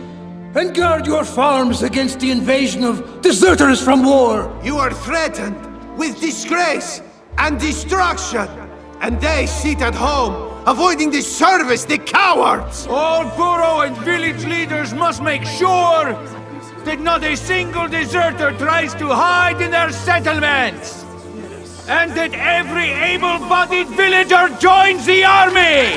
and guard your farms against the invasion of deserters from war. You are threatened with disgrace and destruction, and they sit at home, avoiding the service, the cowards! All borough and village leaders must make sure that not a single deserter tries to hide in their settlements, and that every able-bodied villager joins the army!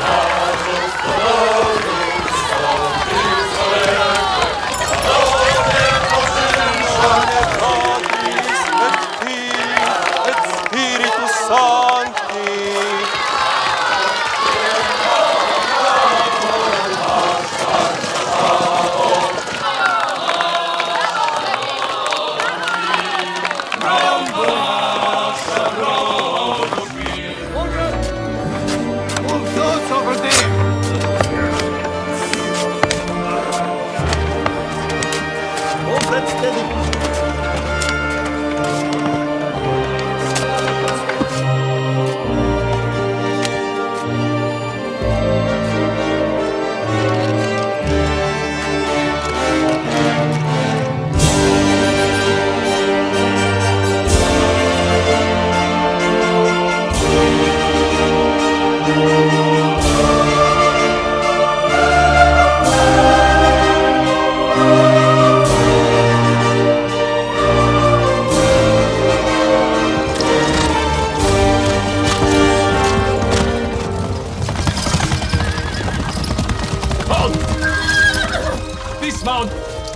Dismount!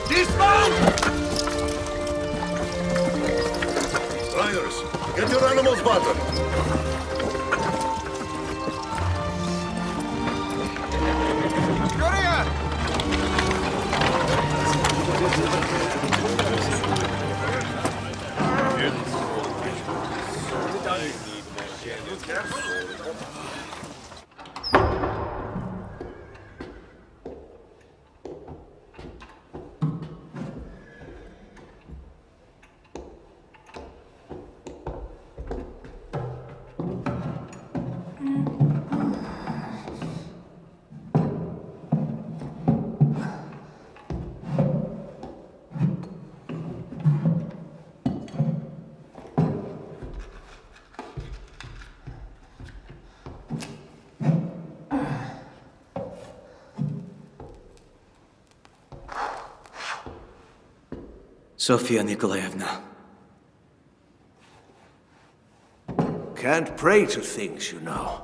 Dismount! Riders, get your animals buttered. Sofia Nikolaevna. Can't pray to things, you know.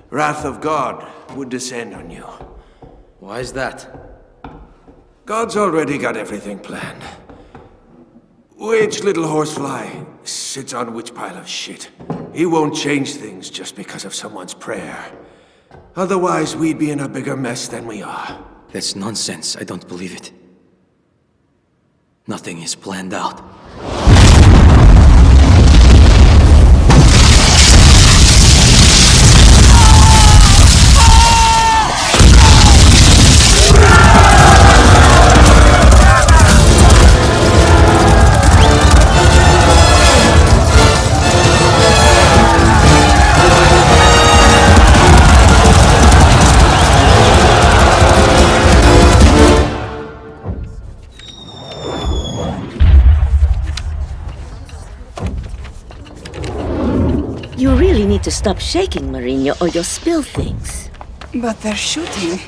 Wrath of God would descend on you. Why is that? God's already got everything planned. Which little horsefly sits on which pile of shit. He won't change things just because of someone's prayer. Otherwise, we'd be in a bigger mess than we are. That's nonsense. I don't believe it. Nothing is planned out. to stop shaking, Marina, or you'll spill things. But they're shooting.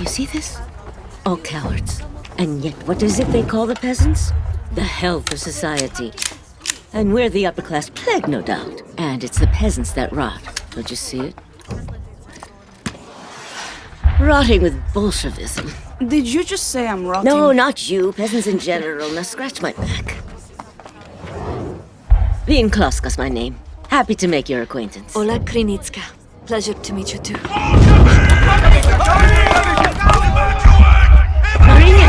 You see this? All cowards. And yet, what is it they call the peasants? The health of society. And we're the upper-class plague, no doubt. And it's the peasants that rot. Don't you see it? Rotting with Bolshevism. Did you just say I'm rotting? No, not you. Peasants in general. Now scratch my back. Vienklovska's my name. Happy to make your acquaintance. Ola Krynicka. Pleasure to meet you too. Marina,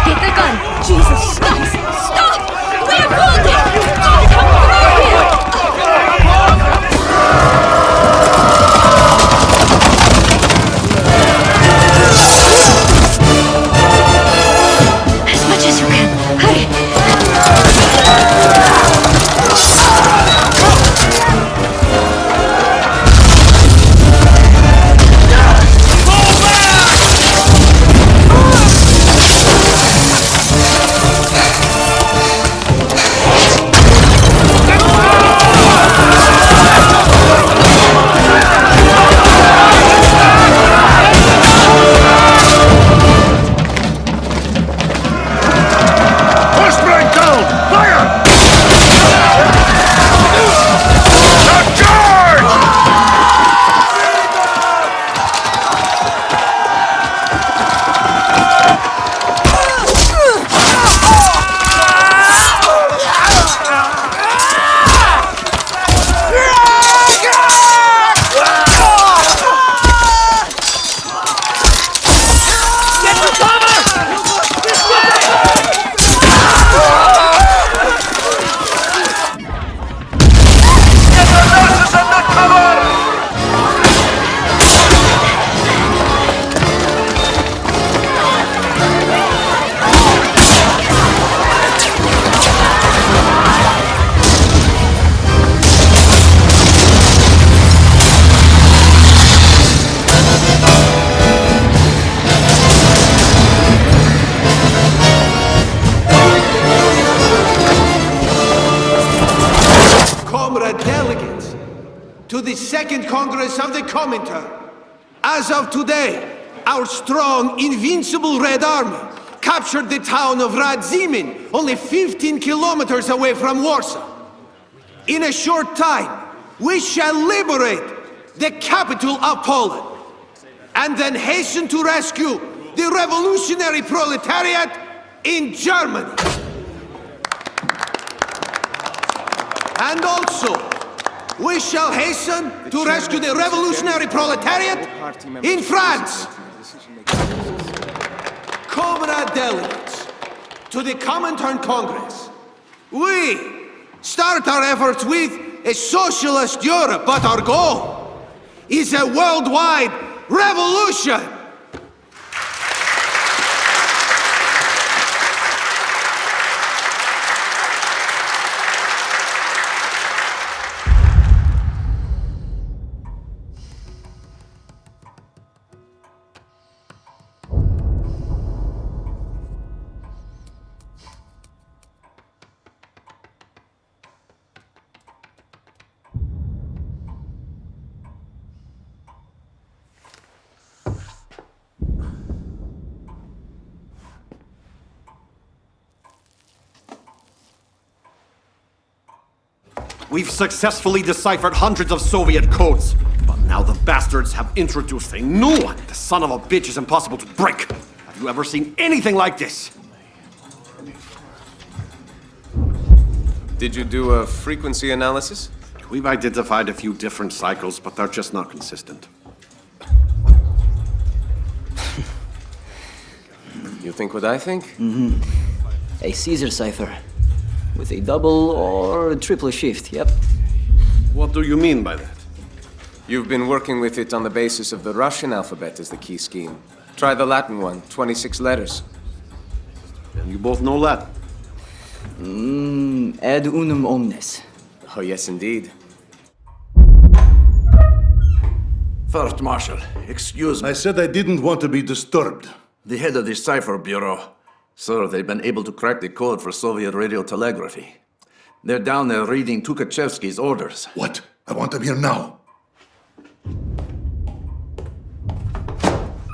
get the gun! Jesus, stop! Stop! We are wounded! Oh, come As much as you can. Hurry! Delegates, to the Second Congress of the Comintern. As of today, our strong, invincible Red Army captured the town of Radzimin, only 15 kilometers away from Warsaw. In a short time, we shall liberate the capital of Poland, and then hasten to rescue the revolutionary proletariat in Germany. And also, we shall hasten to rescue the revolutionary proletariat in France. Comrade delegates, to the Comintern Congress, we start our efforts with a socialist Europe, but our goal is a worldwide revolution. We've successfully deciphered hundreds of Soviet codes, but now the bastards have introduced a new one. The son of a bitch is impossible to break. Have you ever seen anything like this? Did you do a frequency analysis? We've identified a few different cycles, but they're just not consistent. You think what I think? Mm-hmm. A Caesar cipher. With a double or a triple shift, yep. What do you mean by that? You've been working with it on the basis of the Russian alphabet as the key scheme. Try the Latin one, 26 letters. And you both know Latin? Ad unum omnes. Oh, yes, indeed. First Marshal, excuse me. I said I didn't want to be disturbed. The head of the Cipher Bureau. Sir, they've been able to crack the code for Soviet radio telegraphy. They're down there reading Tukhachevsky's orders. What? I want them here now.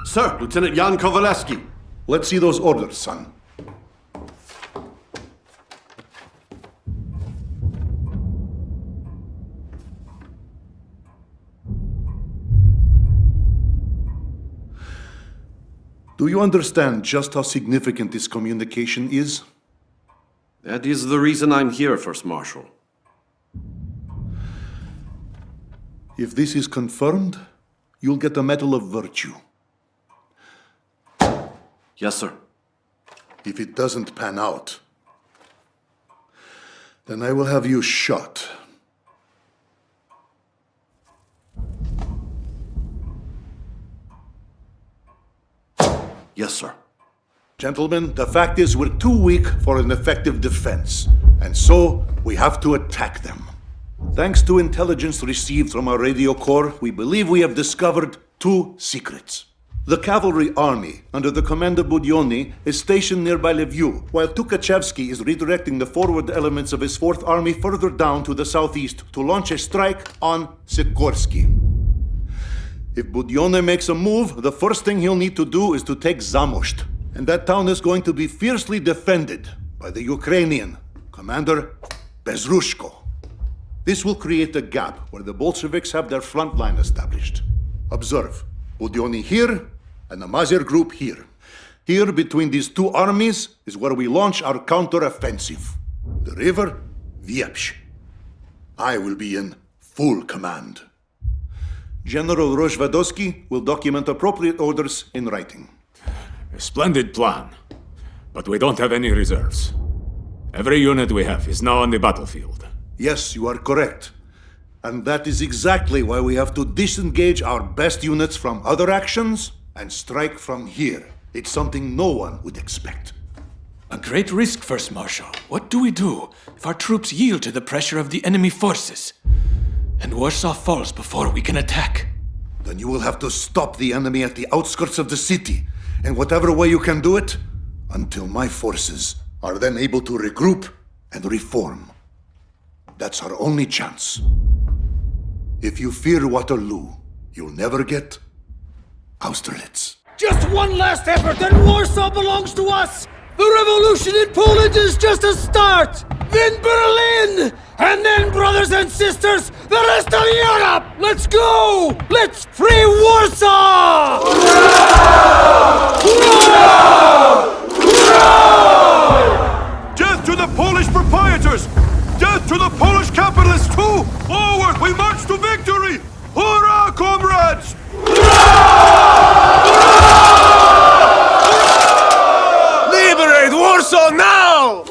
Sir, Lieutenant Jan Kowaleski. Let's see those orders, son. Do you understand just how significant this communication is? That is the reason I'm here, First Marshal. If this is confirmed, you'll get a Medal of Virtue. Yes, sir. If it doesn't pan out, then I will have you shot. Yes, sir. Gentlemen, the fact is we're too weak for an effective defense, and so we have to attack them. Thanks to intelligence received from our radio corps, we believe we have discovered two secrets. The cavalry army, under the command of Budyonny, is stationed nearby Lviv, while Tukhachevsky is redirecting the forward elements of his Fourth Army further down to the southeast to launch a strike on Sikorsky. If Budyonny makes a move, the first thing he'll need to do is to take Zamość, and that town is going to be fiercely defended by the Ukrainian commander Bezrushko. This will create a gap where the Bolsheviks have their front line established. Observe, Budyonny here and the Mazir group here. Here, between these two armies, is where we launch our counter-offensive. The river, Viepsh. I will be in full command. General Rozhvedovsky will document appropriate orders in writing. A splendid plan, but we don't have any reserves. Every unit we have is now on the battlefield. Yes, you are correct. And that is exactly why we have to disengage our best units from other actions and strike from here. It's something no one would expect. A great risk, First Marshal. What do we do if our troops yield to the pressure of the enemy forces? And Warsaw falls before we can attack. Then you will have to stop the enemy at the outskirts of the city, in whatever way you can do it, until my forces are then able to regroup and reform. That's our only chance. If you fear Waterloo, you'll never get Austerlitz. Just one last effort, and Warsaw belongs to us! The revolution in Poland is just a start! Then Berlin! And then, brothers and sisters, the rest of Europe! Let's go! Let's free Warsaw! Hurrah! Hurrah! Hurrah! Death to the Polish proprietors! Death to the Polish capitalists too! Forward, we march to victory! Hurrah, comrades! Liberate Warsaw now!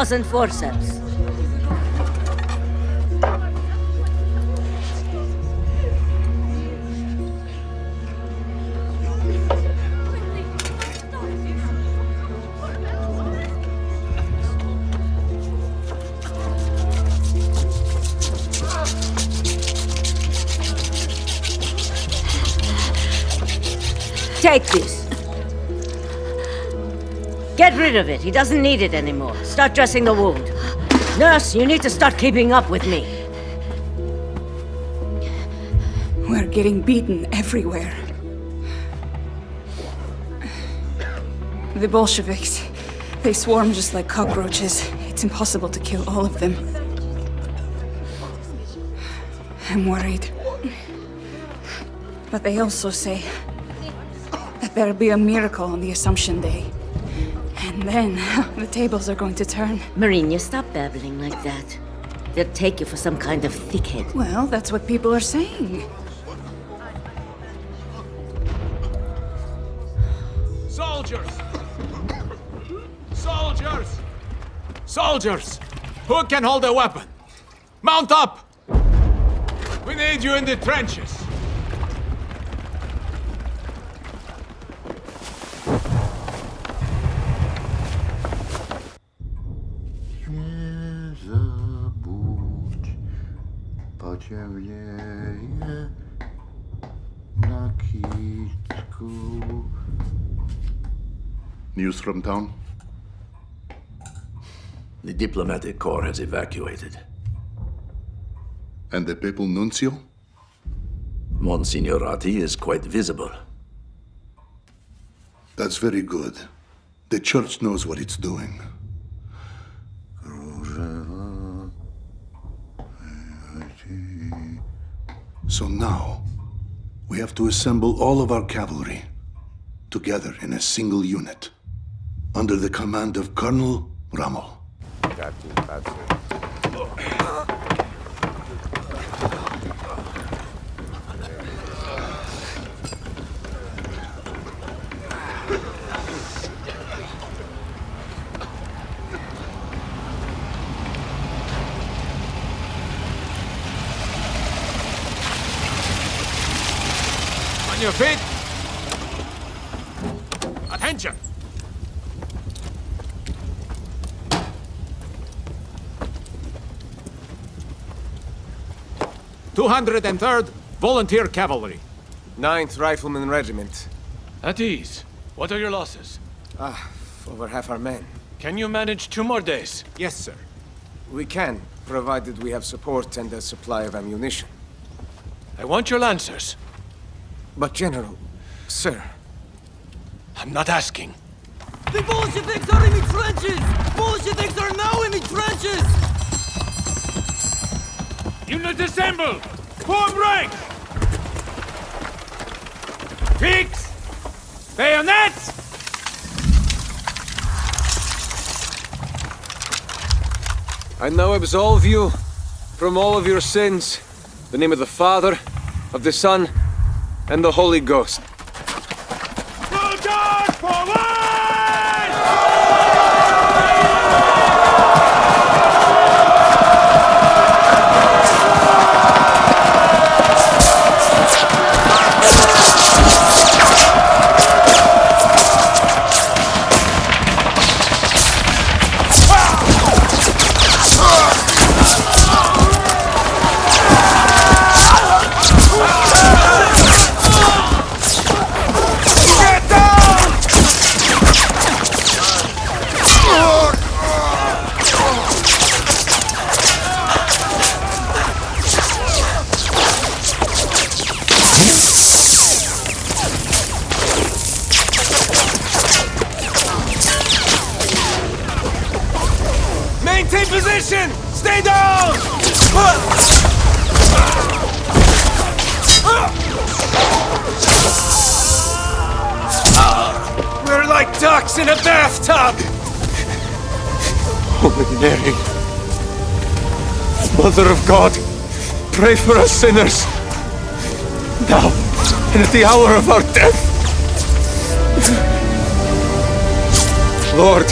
saws and forceps. Take this. Get rid of it. He doesn't need it anymore. Start dressing the wound. Nurse, you need to start keeping up with me. We're getting beaten everywhere. The Bolsheviks, they swarm just like cockroaches. It's impossible to kill all of them. I'm worried. But they also say that there'll be a miracle on the Assumption Day. And then, the tables are going to turn. Marinia, stop babbling like that. They'll take you for some kind of thickhead. Well, that's what people are saying. Soldiers! Soldiers! Soldiers! Who can hold a weapon? Mount up! We need you in the trenches. News from town? The diplomatic corps has evacuated. And the papal nuncio? Monsignorati is quite visible. That's very good. The church knows what it's doing. So now, we have to assemble all of our cavalry together in a single unit, under the command of Colonel Rommel. On your feet! Attention! "203rd Volunteer Cavalry." 9th Rifleman Regiment. At ease. What are your losses? Over half our men. Can you manage 2 more days? Yes, sir. We can, provided we have support and a supply of ammunition. I want your lancers. But General, sir... I'm not asking. The Bolsheviks are in the trenches! Bolsheviks are now in the trenches! Unit assemble! Form rank! Fix! Bayonets! I now absolve you from all of your sins. In the name of the Father, of the Son, and the Holy Ghost. Soldiers, forward! Maintain position! Stay down! We're like ducks in a bathtub! Holy Mary, Mother of God, pray for us sinners, now and at the hour of our death. Lord,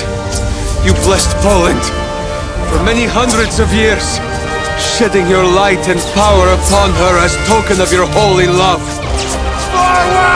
you blessed Poland for many hundreds of years, shedding your light and power upon her as token of your holy love. Forward!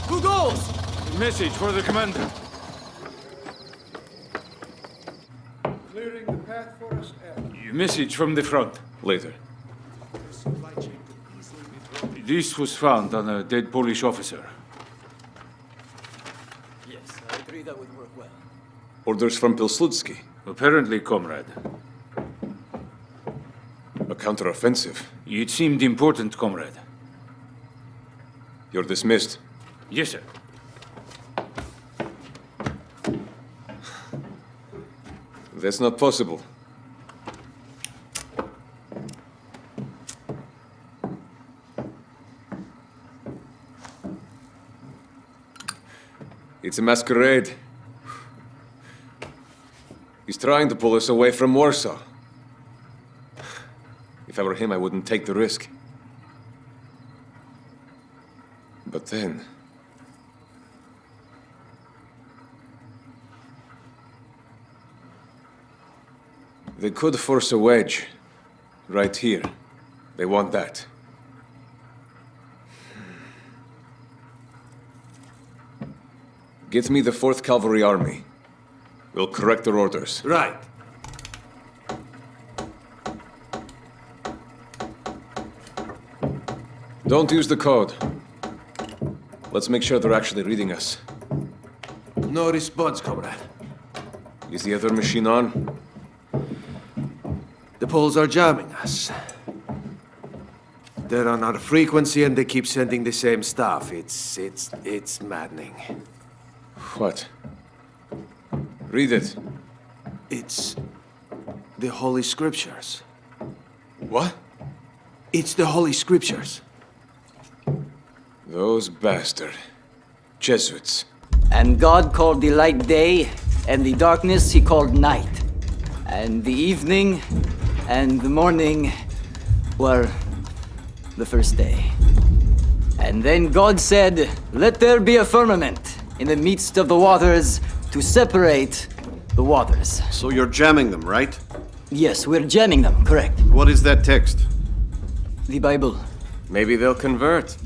Who goes? A message for the commander. Clearing the path for us ahead. Message from the front. Later. This was found on a dead Polish officer. Yes, I agree that would work well. Orders from Pilsudski. Apparently, comrade. A counteroffensive. It seemed important, comrade. You're dismissed. Yes, sir. That's not possible. It's a masquerade. He's trying to pull us away from Warsaw. If I were him, I wouldn't take the risk. But then... they could force a wedge. Right here. They want that. Get me the 4th Cavalry Army. We'll correct their orders. Right. Don't use the code. Let's make sure they're actually reading us. No response, comrade. Is the other machine on? The Poles are jamming us. They're on our frequency and they keep sending the same stuff. It's maddening. What? Read it. It's the Holy Scriptures. What? It's the Holy Scriptures. Those bastard Jesuits. And God called the light day, and the darkness he called night. And the evening and the morning were the first day. And then God said, "Let there be a firmament in the midst of the waters to separate the waters." So you're jamming them, right? Yes, we're jamming them, correct. What is that text? The Bible. Maybe they'll convert.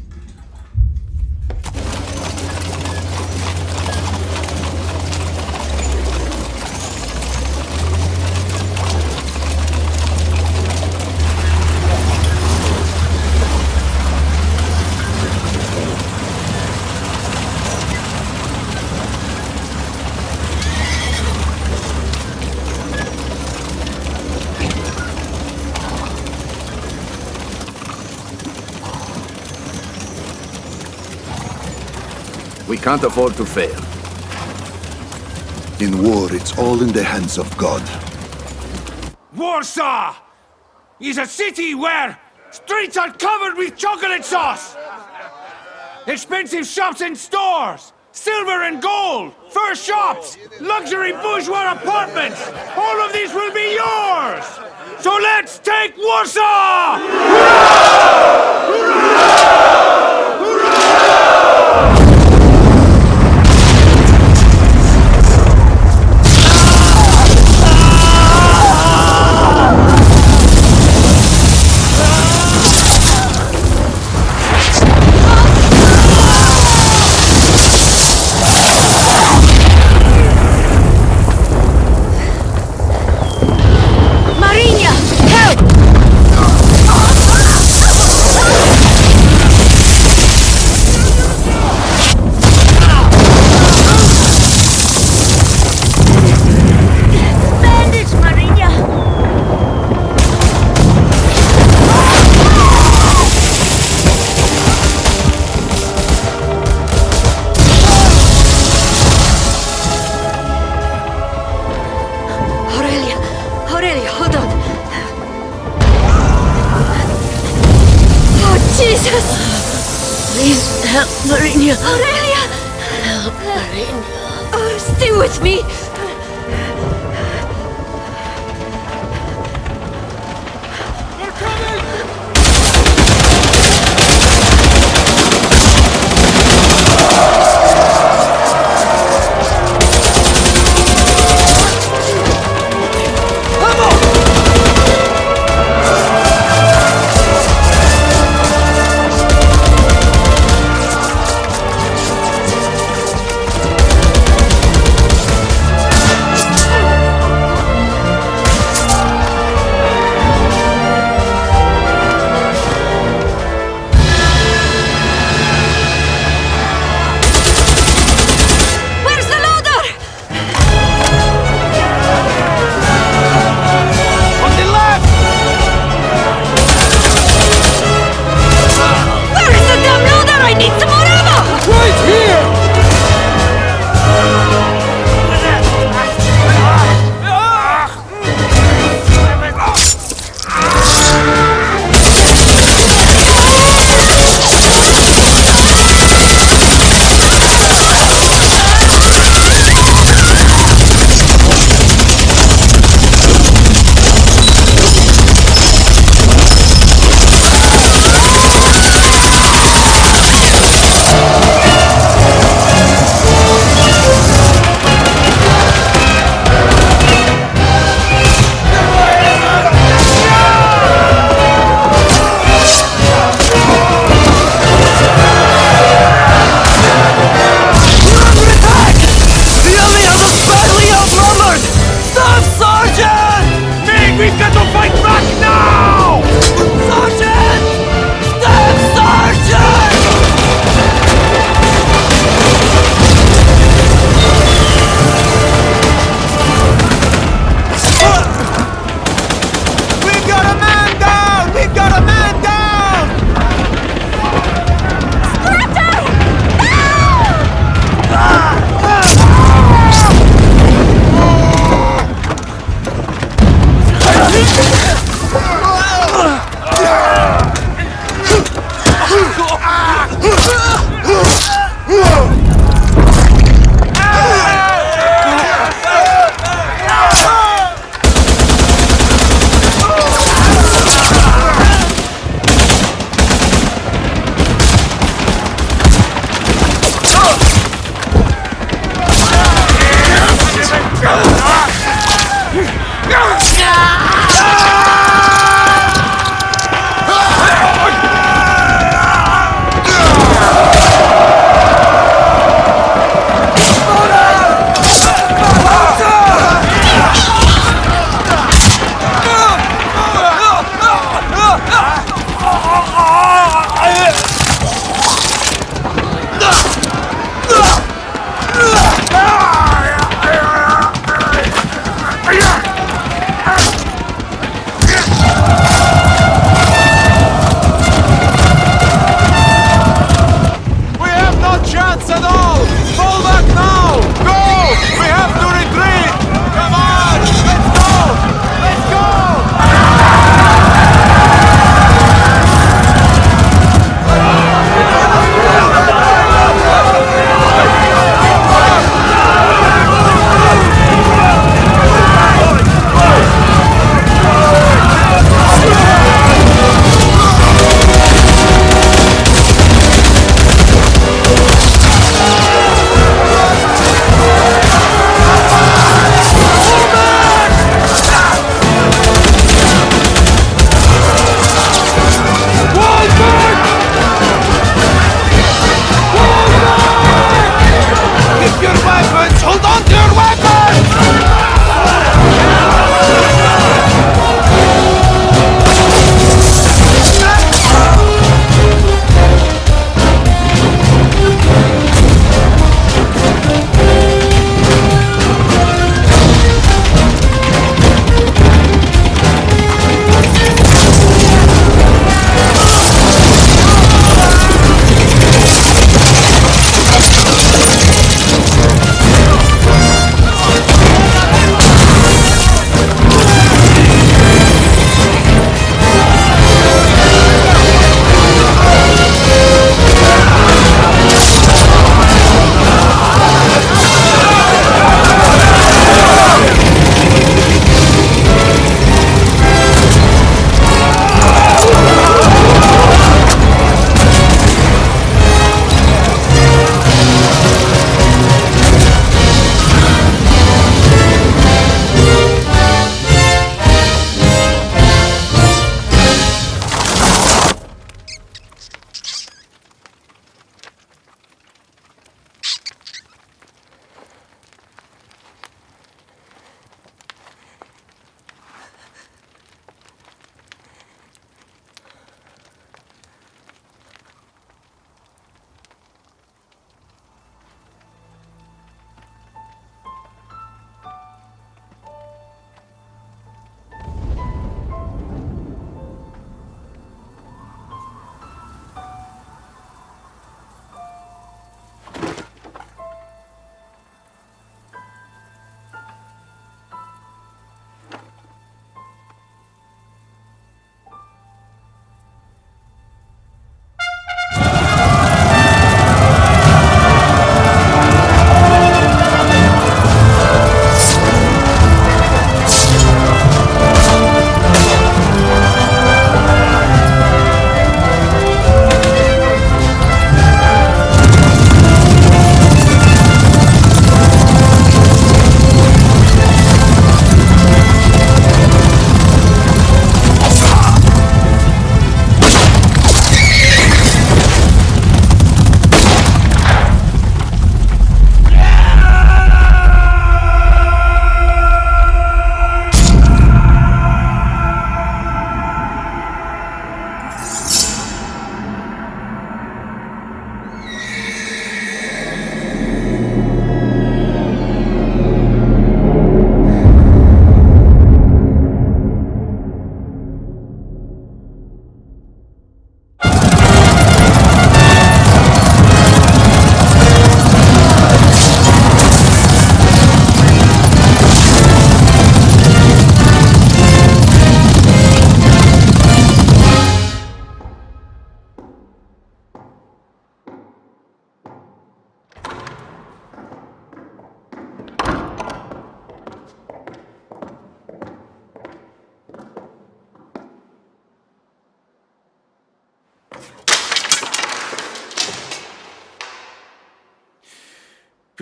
We can't afford to fail. In war, it's all in the hands of God. Warsaw is a city where streets are covered with chocolate sauce. Expensive shops and stores, silver and gold, fur shops, luxury bourgeois apartments. All of these will be yours. So let's take Warsaw! Hurrah! Hurrah! Hurrah! Jesus! Please help Marinia. Aurelia! Help Marinia. Oh, stay with me!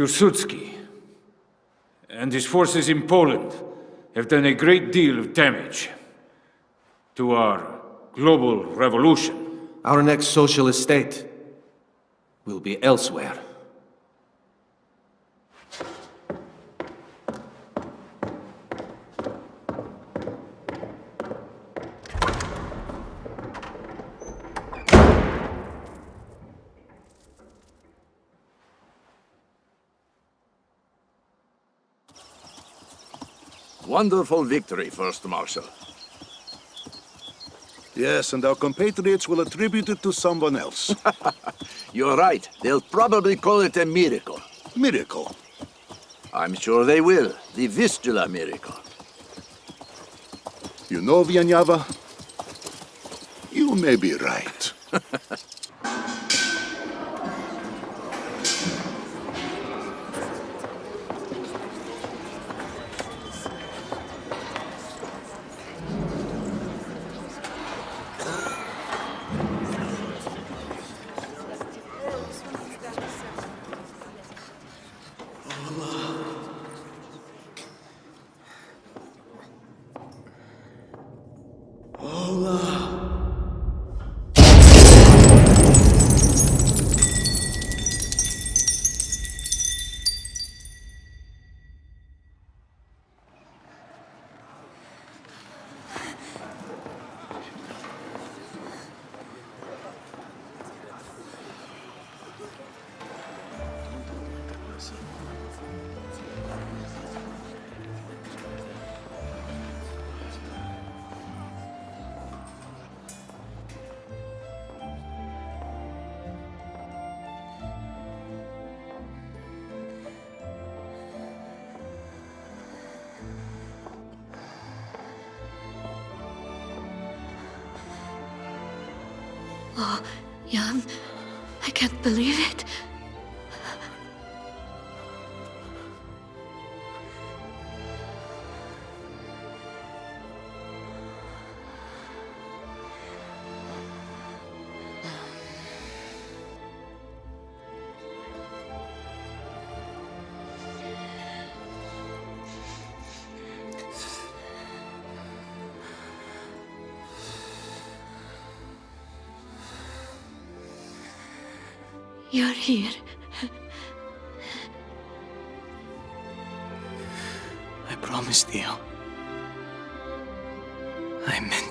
Piłsudski and his forces in Poland have done a great deal of damage to our global revolution. Our next socialist state will be elsewhere. Wonderful victory, First Marshal. Yes, and our compatriots will attribute it to someone else. You're right. They'll probably call it a miracle. Miracle? I'm sure they will. The Vistula miracle. You know, Vianyava, you may be right. Oh, Jan, I can't believe it. You're here. I promised you. I meant